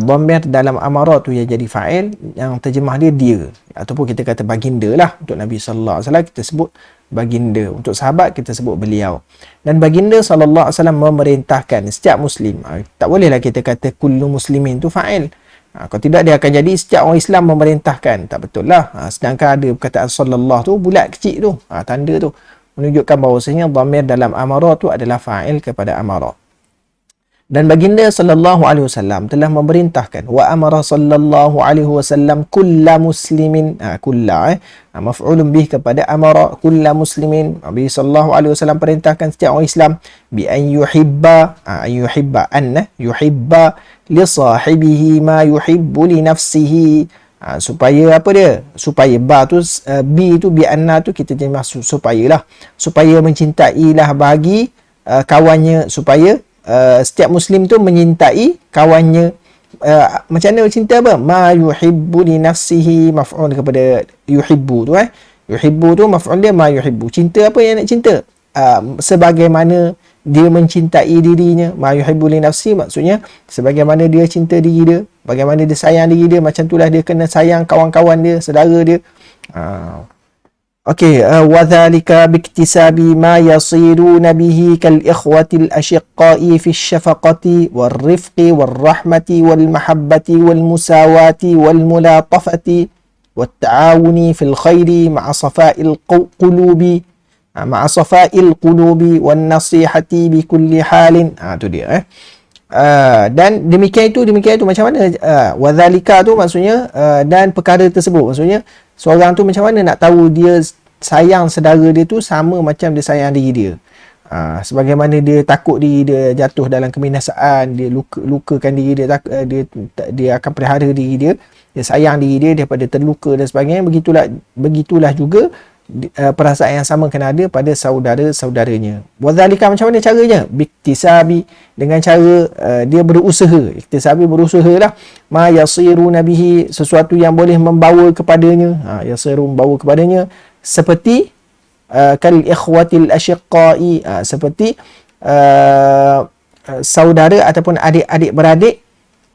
dhamir dalam amara tu yang jadi fa'il, yang terjemah dia, ataupun kita kata baginda lah. Untuk Nabi sallallahu alaihi wasallam kita sebut baginda, untuk sahabat kita sebut beliau. Dan baginda sallallahu alaihi wasallam memerintahkan setiap muslim. Tak bolehlah kita kata kullu muslimin tu fa'il. Kalau tidak, dia akan jadi setiap orang Islam memerintahkan. Tak betul lah. Sedangkan ada perkataan sallallahu tu bulat kecil tu, tanda tu menunjukkan bahawasanya dhamir dalam amara tu adalah fa'il kepada amara. Dan baginda sallallahu alaihi wasallam telah memerintahkan, wa amara sallallahu alaihi wasallam kulla muslimin, maf'ulun bih kepada amara, kulla muslimin. Nabi sallallahu alaihi wasallam perintahkan setiap orang Islam bi an yuhibba li sahibihi ma yuhibbu li nafsihi. Supaya apa dia? Supaya bi tu bi anna tu kita terjemah supayalah, supaya mencintailah bagi kawannya, supaya setiap muslim tu menyintai kawannya macam mana cinta apa? Ma yuhibbu li nafsihi, maf'ul kepada yuhibbu tu yuhibbu tu maf'ul dia ma yuhibbu. Cinta apa yang nak cinta? Sebagaimana dia mencintai dirinya. Ma yuhibbu li nafsi maksudnya sebagaimana dia cinta diri dia, bagaimana dia sayang diri dia, macam itulah dia kena sayang kawan-kawan dia, saudara dia. Okey, wa dhalika biktisabi ma yasiruna bihi kal ikhwati al ashiqai fi syafaqati wal rifqi wal rahmati wal mahabbati wal musawati wal mulatafati wat ta'awuni fil khairi ma'a safa'il qulubi ma'a safa'il qulubi wan nasihati bi kulli halin. Tu dia dan demikian itu macam mana wa dhalika tu maksudnya dan perkara tersebut maksudnya seorang tu macam mana nak tahu dia sayang saudara dia tu sama macam dia sayang diri dia. Sebagaimana dia takut diri dia jatuh dalam kebinasaan, dia lukakan diri dia, dia akan pelihara diri dia sayang diri dia daripada terluka dan sebagainya. Begitulah juga perasaan yang sama kena ada pada saudara-saudaranya. Wadzalika macam mana caranya? Biktisabi, dengan cara dia berusaha. Iktisabi berusaha lah. Ma yasiru nabihi, sesuatu yang boleh membawa kepadanya. Yasiru membawa kepadanya seperti kal ikhwatil ashiqai, seperti saudara ataupun adik-adik beradik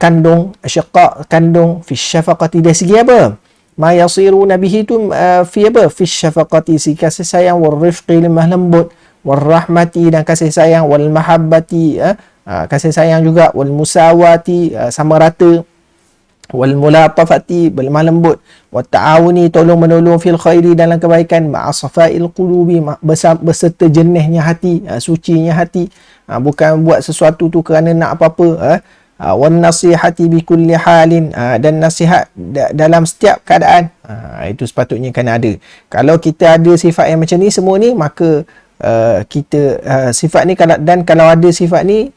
kandung, ashiqa kandung, fi syafaqati, dari segi apa? Ma yasiruna bihi tu fi apa? Fi syafaqati, si kasih sayang, wal rifqi, lemah lembut, wal rahmati, dan kasih sayang, wal mahabbati, kasih sayang juga, wal musawati, sama rata, wal mulatafati, berlemah lembut, wat ta'awuni, tolong menolong, fil khairi, dalam kebaikan, ma'a safail qulubi, beserta jernihnya hati, sucinya hati, bukan buat sesuatu tu kerana nak apa-apa, wan nasihati bi kulli halin, dan nasihat dalam setiap keadaan. Itu sepatutnya kena ada. Kalau kita ada sifat yang macam ni semua ni, maka kita sifat ni, kalau ada sifat ni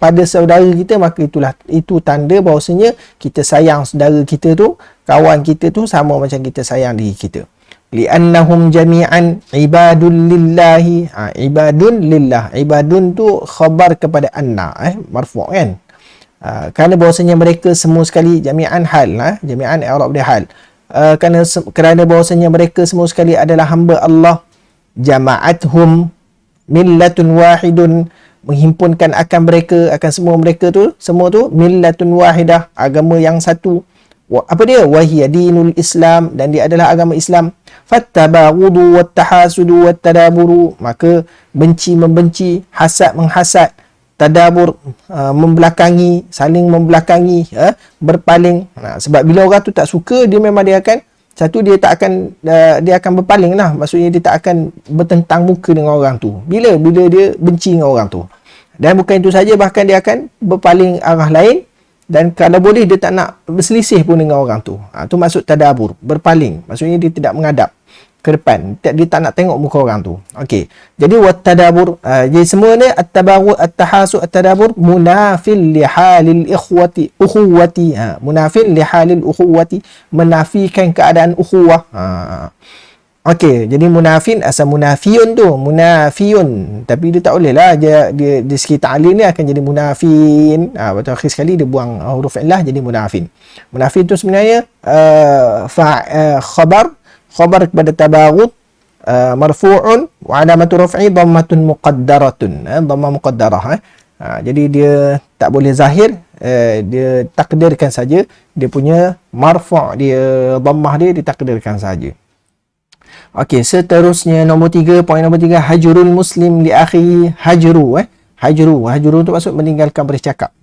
pada saudara kita, maka itu tanda bahawasanya kita sayang saudara kita tu, kawan kita tu sama macam kita sayang diri kita. Li'annahum jami'an ibadun lillahi, ibadun lillah, ibadun tu khabar kepada anna, marfu' kan, kerana bahawasanya mereka semua sekali, jami'an hal, jami'an i'rab dia hal, kerana bahawasanya mereka semua sekali adalah hamba Allah. Jama'athum millatun wahidun, menghimpunkan akan mereka, akan semua tu millatun wahidah, agama yang satu. Apa dia? Wahiya dinul Islam, dan dia adalah agama Islam. Fattabaghudu wattahasudu wattadaburu, maka benci membenci, hasad menghasad, tadabur membelakangi, saling membelakangi, berpaling. Sebab bila orang tu tak suka, dia memang dia akan berpaling lah. Maksudnya dia tak akan bertentang muka dengan orang tu bila dia benci dengan orang tu. Dan bukan itu saja, bahkan dia akan berpaling arah lain, dan kalau boleh dia tak nak berselisih pun dengan orang tu. Tu maksud tadabur, berpaling. Maksudnya dia tidak menghadap ke depan, dia tak nak tengok muka orang tu. Okey, jadi wat tadabur, jadi semua ni at-tabaghut, at-tahasud, at-tadabur munafil li halil ukhuwati, munafil li halil ukhuwati, menafikan keadaan ukhuwah. Okey, jadi munafin, asal munafiun tu, munafiun, tapi dia tak boleh lah, dia di segi ta'lil ni akan jadi munafin. Waktu akhir sekali dia buang huruf illah jadi munafin. Munafin tu sebenarnya khabar kepada tabaghut, marfu'un wa alamatu raf'i dhammatun muqaddaratun, dhammah muqaddarah. Jadi dia tak boleh zahir, dia takdirkan saja, dia punya marfu' dia, dhammah dia ditakdirkan saja. Okey, seterusnya poin nombor 3, hajrul muslim li akhihi. Hajru tu maksud meninggalkan bercakap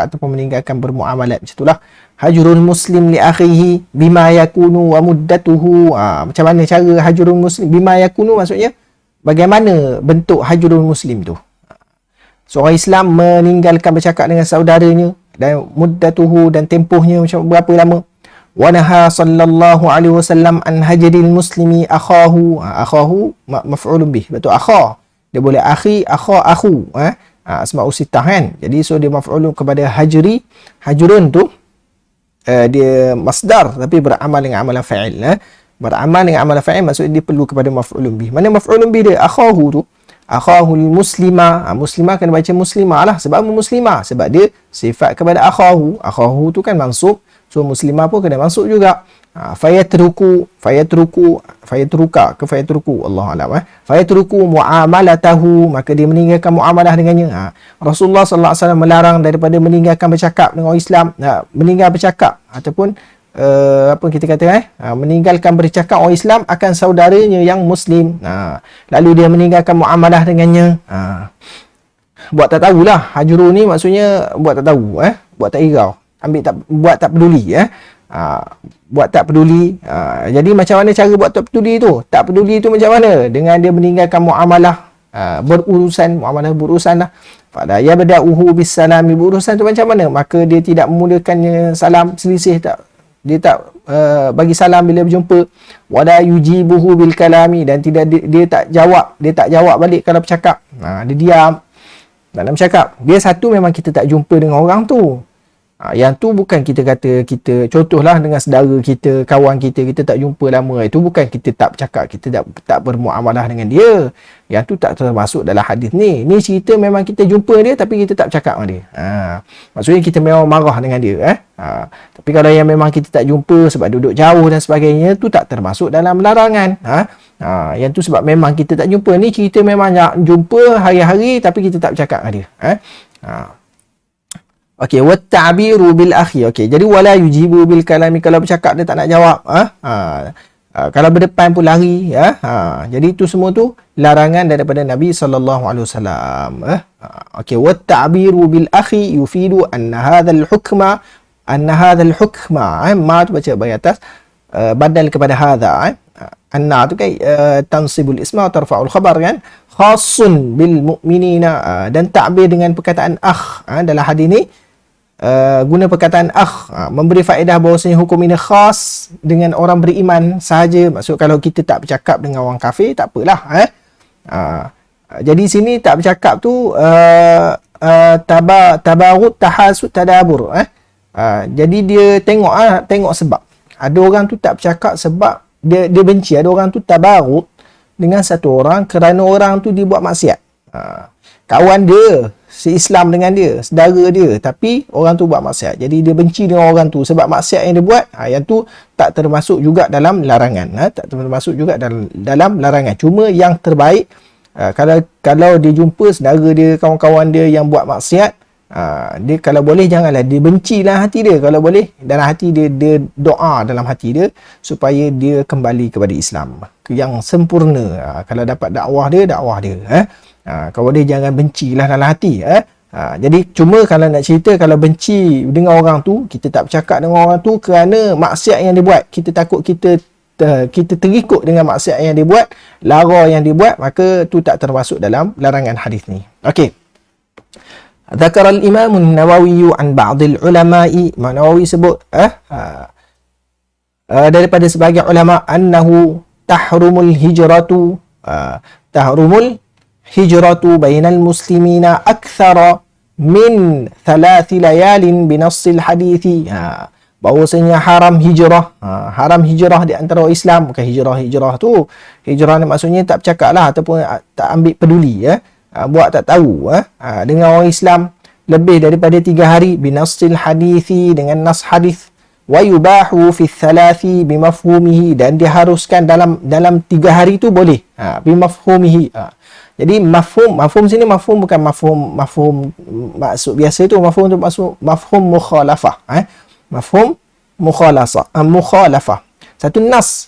ataupun meninggalkan bermuamalat, macam itulah. Hajrul muslim li akhihi bima yakunu wa muddatuhu. Macam mana cara hajrul muslim? Bima yakunu maksudnya bagaimana bentuk hajrul muslim tu. Seorang Islam meninggalkan bercakap dengan saudaranya, dan muddatuhu, dan tempohnya macam berapa lama. Wa naha sallallahu alaihi wasallam an hajril muslimi akhahu. Akhahu maf'ulun bih, betul, akha dia boleh akhi, akha, akhu, asma'u sittah kan. Jadi so dia maf'ulun kepada hajri. Hajrun tu dia masdar tapi beramal dengan amalan fa'il. Beramal dengan amalan fa'il maksudnya dia perlu kepada maf'ulun bih. Mana maf'ulun bih dia? Akhahu tu akhahul muslimah. Muslimah kena baca muslimah lah. Sebab muslimah? Sebab dia sifat kepada akhahu. Akhahu tu kan mansub. So muslimah pun kena mansub juga. Fayatruku Allah alam, fayatruku muamalatahu, maka dia meninggalkan muamalah dengannya. Rasulullah sallallahu alaihi wasallam melarang daripada meninggalkan bercakap dengan orang Islam, meninggal bercakap ataupun apa kita kata meninggalkan bercakap orang Islam akan saudaranya yang muslim. Lalu dia meninggalkan muamalah dengannya. Buat tak tahulah, hajru ni maksudnya buat tak tahu, buat tak hirau, buat tak peduli, buat tak peduli. Jadi macam mana cara buat tak peduli tu? Tak peduli tu macam mana? Dengan dia meninggalkan muamalah muamalah berurusan lah. Pada ya bada'uhu bis salami, berurusan tu macam mana? Maka dia tidak memulakannya salam, selisih tak, dia tak bagi salam bila berjumpa. Wala yujibuhu bil kalami, dan tidak dia tak jawab balik kalau bercakap. Dia diam dalam bercakap. Dia satu, memang kita tak jumpa dengan orang tu. Yang tu bukan kita kata kita, contohlah dengan saudara kita, kawan kita tak jumpa lama, itu bukan kita tak bercakap, kita tak bermuamalah dengan dia. Yang tu tak termasuk dalam hadis ni. Ni cerita memang kita jumpa dia tapi kita tak bercakap dengan dia. Maksudnya kita memang marah dengan dia. Tapi kalau yang memang kita tak jumpa sebab duduk jauh dan sebagainya, tu tak termasuk dalam larangan. Yang tu sebab memang kita tak jumpa. Ni cerita memang nak jumpa hari-hari tapi kita tak bercakap dengan dia. Okey, wa ta'biru bil akhi. Okey, jadi wala yujibu bil kalami, kalau bercakap dia tak nak jawab. Kalau berdepan pun lari, jadi itu semua tu larangan daripada Nabi sallallahu alaihi wasallam. Okey, wa ta'biru bil akhi yufidu anna hadzal hukma ma tu baca bagi atas, badal kepada hadza. Anna tu kan tansibul isma wa tarfa'ul khabar kan, khasun bil mu'minina, dan ta'bir dengan perkataan akh dalam hadis ni. Guna perkataan akh, memberi faedah bahawasanya hukum ini khas dengan orang beriman sahaja. Maksud kalau kita tak bercakap dengan orang kafir, tak apalah. Jadi sini tak bercakap tu tabarut, tahasud, tadabur. Jadi dia tengok sebab. Ada orang tu tak bercakap sebab dia benci. Ada orang tu tabarut dengan satu orang kerana orang tu dia buat maksiat. Kawan dia se-Islam dengan dia, saudara dia, tapi orang tu buat maksiat. Jadi dia benci dengan orang tu sebab maksiat yang dia buat. Yang tu tak termasuk juga dalam larangan. Tak termasuk juga dalam larangan. Cuma yang terbaik, kalau dia jumpa saudara dia, kawan-kawan dia yang buat maksiat, dia kalau boleh janganlah dia bencilah hati dia. Kalau boleh dalam hati dia doa dalam hati dia supaya dia kembali kepada Islam yang sempurna. Kalau dapat dakwah dia. Kalau boleh jangan bencilah dalam hati. Jadi cuma kalau nak cerita, kalau benci dengan orang tu, kita tak bercakap dengan orang tu kerana maksiat yang dia buat, kita takut kita terikut dengan maksiat yang dia buat, lara yang dia buat, maka tu tak termasuk dalam larangan hadis ni. Okey. Dzakara al-Imam an-Nawawi an ba'd al-ulama'i, Nawawi sebut daripada sebagian ulama, annahu tahrumul hijratu bainal muslimina akthara min 3 layalin binassil hadithi. Bahawasanya haram hijrah di antara Islam. Bukan hijrah tu, hijrah ni maksudnya tak bercakap lah ataupun tak ambil peduli, buat tak tahu dengan orang Islam lebih daripada 3 hari, binassil hadithi, dengan nas hadis, wa yubahu fi thalathi bimafhumihi, dan diharuskan dalam 3 hari tu boleh, bimafhumihi. Jadi mafhum sini, mafhum bukan mafhum maksud biasa tu, mafhum tu maksud mafhum mukhalafah. Mafhum mukhalafah. Satu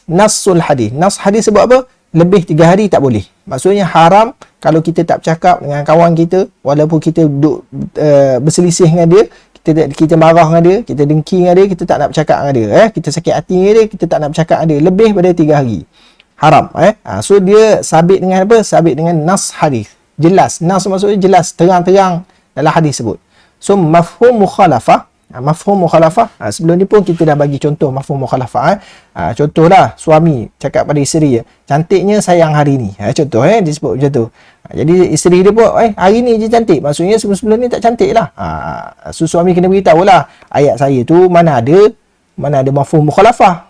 nasul hadis. Nas hadis sebab apa? Lebih 3 hari tak boleh. Maksudnya haram kalau kita tak bercakap dengan kawan kita, walaupun kita duduk berselisih dengan dia, kita marah dengan dia, kita dengki dengan dia, kita tak nak bercakap dengan dia, kita sakit hati dengan dia, kita tak nak bercakap dengan dia lebih pada 3 hari. Haram. So dia sabit dengan apa? Sabit dengan nas hadis. Jelas. Nas maksudnya jelas, terang-terang dalam hadis sebut. So mafhum mukhalafah. Sebelum ni pun kita dah bagi contoh mafhum mukhalafah. Contohlah suami cakap pada isteri dia, cantiknya sayang hari ni. Contoh dia sebut macam tu. Jadi isteri dia pun hari ni je cantik. Maksudnya sebelum ni tak cantik lah. So suami kena beritahu lah, ayat saya tu mana ada mana ada mafhum mukhalafah.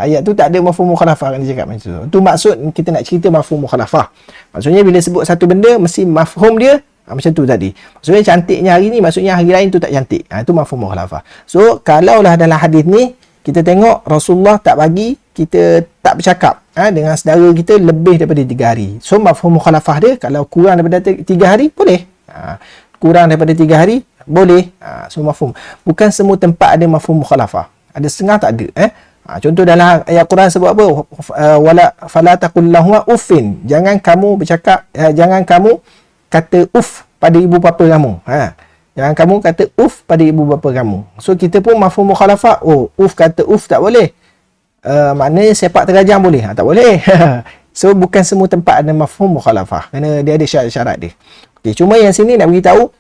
Ayat tu tak ada mafhum mukhalafah kan dia cakap macam tu. Tu maksud kita nak cerita mafhum mukhalafah. Maksudnya bila sebut satu benda mesti mafhum dia macam tu tadi. Maksudnya cantiknya hari ni, maksudnya hari lain tu tak cantik. Itu mafhum mukhalafah. So kalaulah dalam hadis ni kita tengok Rasulullah tak bagi kita tak bercakap dengan saudara kita lebih daripada 3 hari. So mafhum mukhalafah dia kalau kurang daripada 3 hari boleh. Kurang daripada 3 hari boleh. So mafhum. Bukan semua tempat ada mafhum mukhalafah. Ada setengah tak ada. Contoh dalam ayat Quran sebut apa? Wala fala taqul lahum uffin. Jangan kamu bercakap, jangan kamu kata uff pada ibu bapa kamu. Jangan kamu kata uff pada ibu bapa kamu. So kita pun mafhum mukhalafah. Oh, uff kata uff tak boleh. Maknanya sepak terajang boleh? Tak boleh. So bukan semua tempat ada mafhum mukhalafah. Kerana dia ada syarat-syarat dia. Okay, cuma yang sini nak beritahu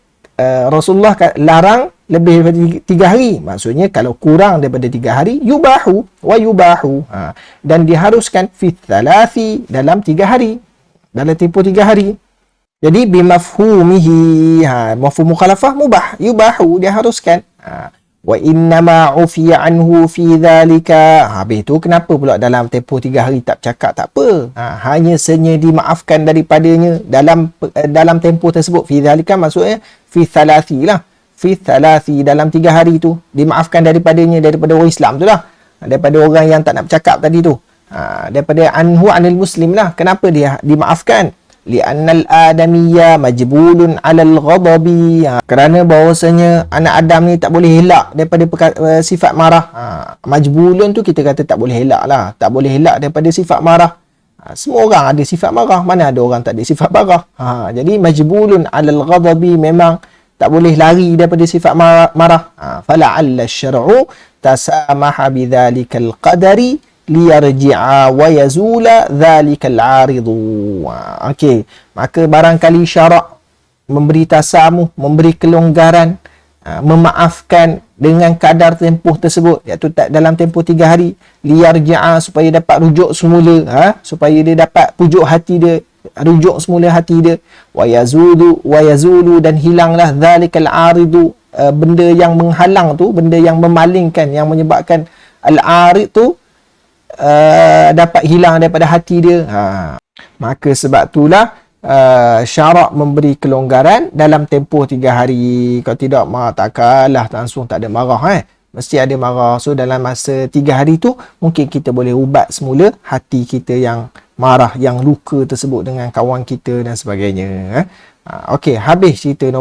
Rasulullah larang lebih daripada 3 hari. Maksudnya kalau kurang daripada 3 hari yubahu wa yubahu. Dan diharuskan fi thalathi dalam 3 hari. Dalam tempoh 3 hari. Jadi bimafhumihi, mafhum mukhalafah mubah, yubahu, diharuskan. Wa innama ufiya anhu fi dhalika. Habis tu kenapa pula dalam tempoh 3 hari tak bercakap? Tak apa. Hanya senya dimaafkan daripadanya dalam tempoh tersebut. Fi dhalika maksudnya fi thalathi lah. Fi thalathi dalam 3 hari tu dimaafkan daripadanya, daripada orang Islam tu lah. Daripada orang yang tak nak bercakap tadi tu. Daripada anil muslim lah. Kenapa dia dimaafkan? Li'annal adamiyya majbulun 'alal ghadabi. Kerana bahawasanya anak Adam ni tak boleh elak daripada sifat marah. Majbulun tu kita kata tak boleh elak lah. Tak boleh elak daripada sifat marah. Semua orang ada sifat marah. Mana ada orang tak ada sifat marah? Jadi majbulun 'alal ghadabi, memang tak boleh lari daripada sifat marah. Fala'alla asy-syar'u tasamaha bidzalikal qadari liyarji'a wa yazula dhalikal 'aridu. Okey, maka barangkali syarak memberi tasamuh, memberi kelonggaran, memaafkan dengan kadar tempoh tersebut, iaitu dalam tempoh 3 hari, liyarji'a supaya dapat rujuk semula, supaya dia dapat pujuk hati dia, rujuk semula hati dia, wa yazulu dan hilanglah dhalikal 'aridu, benda yang menghalang tu, benda yang memalingkan, yang menyebabkan al-'arid tu dapat hilang daripada hati dia. Maka sebab itulah syarak memberi kelonggaran dalam tempoh 3 hari. Kalau tidak, takkanlah langsung tak ada marah. Mesti ada marah. So dalam masa 3 hari tu mungkin kita boleh ubat semula hati kita yang marah, yang luka tersebut dengan kawan kita dan sebagainya. Okey, habis cerita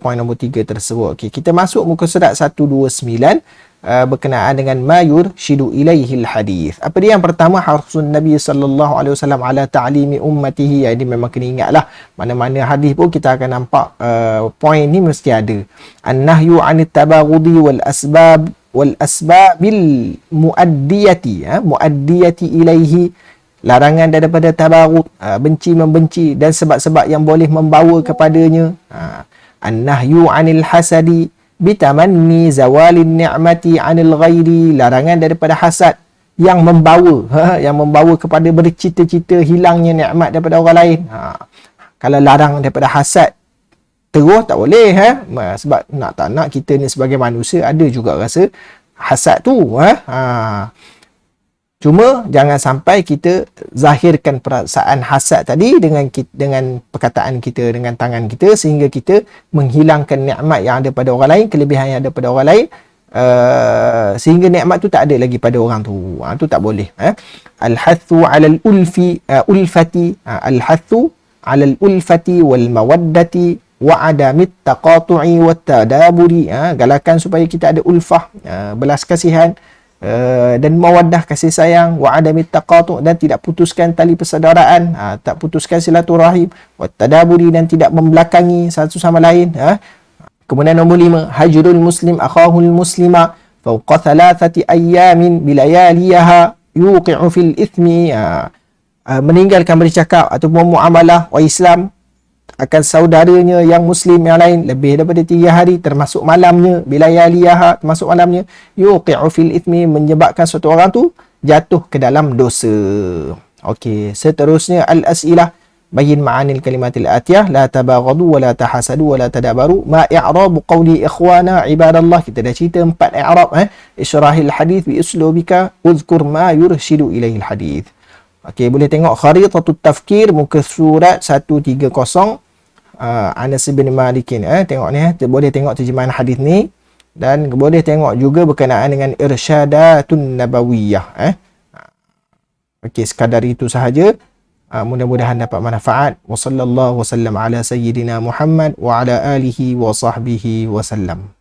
poin nombor 3 tersebut. Okey, kita masuk muka surat 129 berkenaan dengan mayur syidu ilaihil hadis. Apa dia? Yang pertama, harsun Nabi sallallahu alaihi wasallam ala ta'limi ummatihi. Ini memang kena ingatlah, mana-mana hadis pun kita akan nampak poin ni mesti ada. An-nahyu 'anit tabaghudi wal asbabil muaddiyati ilaihi. Larangan daripada tabaghud, benci membenci, dan sebab-sebab yang boleh membawa kepadanya. An-nahyu 'anil hasadi bitamanni zawalin ni'mati 'anil ghairi. Larangan daripada hasad yang membawa kepada bercita-cita hilangnya nikmat daripada orang lain. Kalau larang daripada hasad terus tak boleh, sebab nak tak nak kita ni sebagai manusia ada juga rasa hasad tu. Cuma jangan sampai kita zahirkan perasaan hasad tadi dengan perkataan kita, dengan tangan kita, sehingga kita menghilangkan nikmat yang ada pada orang lain, kelebihan yang ada pada orang lain, sehingga nikmat tu tak ada lagi pada orang tu. Tu tak boleh. Al-hathu 'alal ulfati, al-hathu 'alal ulfati wal mawaddati wa 'adamit taqatu'i wat tadaburi. Galakan supaya kita ada ulfah, belas kasihan, dan mawaddah, kasih sayang, wa adamit taqatu', dan tidak putuskan tali persaudaraan, tak putuskan silaturahim, wa tadaburi, dan tidak membelakangi satu sama lain. Kemudian nombor 5, hajrul muslim akhahul muslima fawqa thalathati ayyamin bilayaliha yuqi'u fil ithmi. Meninggalkan bercakap ataupun muamalah orang Islam akan saudaranya yang muslim yang lain lebih daripada 3 hari, termasuk malamnya, bilayaliha, termasuk malamnya, yuqi'u fil ithmi, menyebabkan suatu orang tu jatuh ke dalam dosa. Okey, seterusnya al-as'ilah Bayin ma'anil kalimatil atiyah, la tabaghadu wa la tahasadu wa la tadabaru. Ma i'rabu qawli ikhwana ibadallah. Kita dah cerita 4 i'rab. Isyrahil hadith bi uslubika, uzkur ma yurshidu ilaihil hadith. Okey, boleh tengok Kharitatut Tafkir muka surat 130, Anas bin Malikin. Tengok ni, boleh tengok terjemahan hadis ni, dan boleh tengok juga berkenaan dengan Irsyadatun Nabawiyah. Okey, sekadar itu sahaja. Mudah-mudahan dapat manfaat. Wa sallallahu wasallam ala sayyidina Muhammad wa ala alihi wa sahbihi wasallam.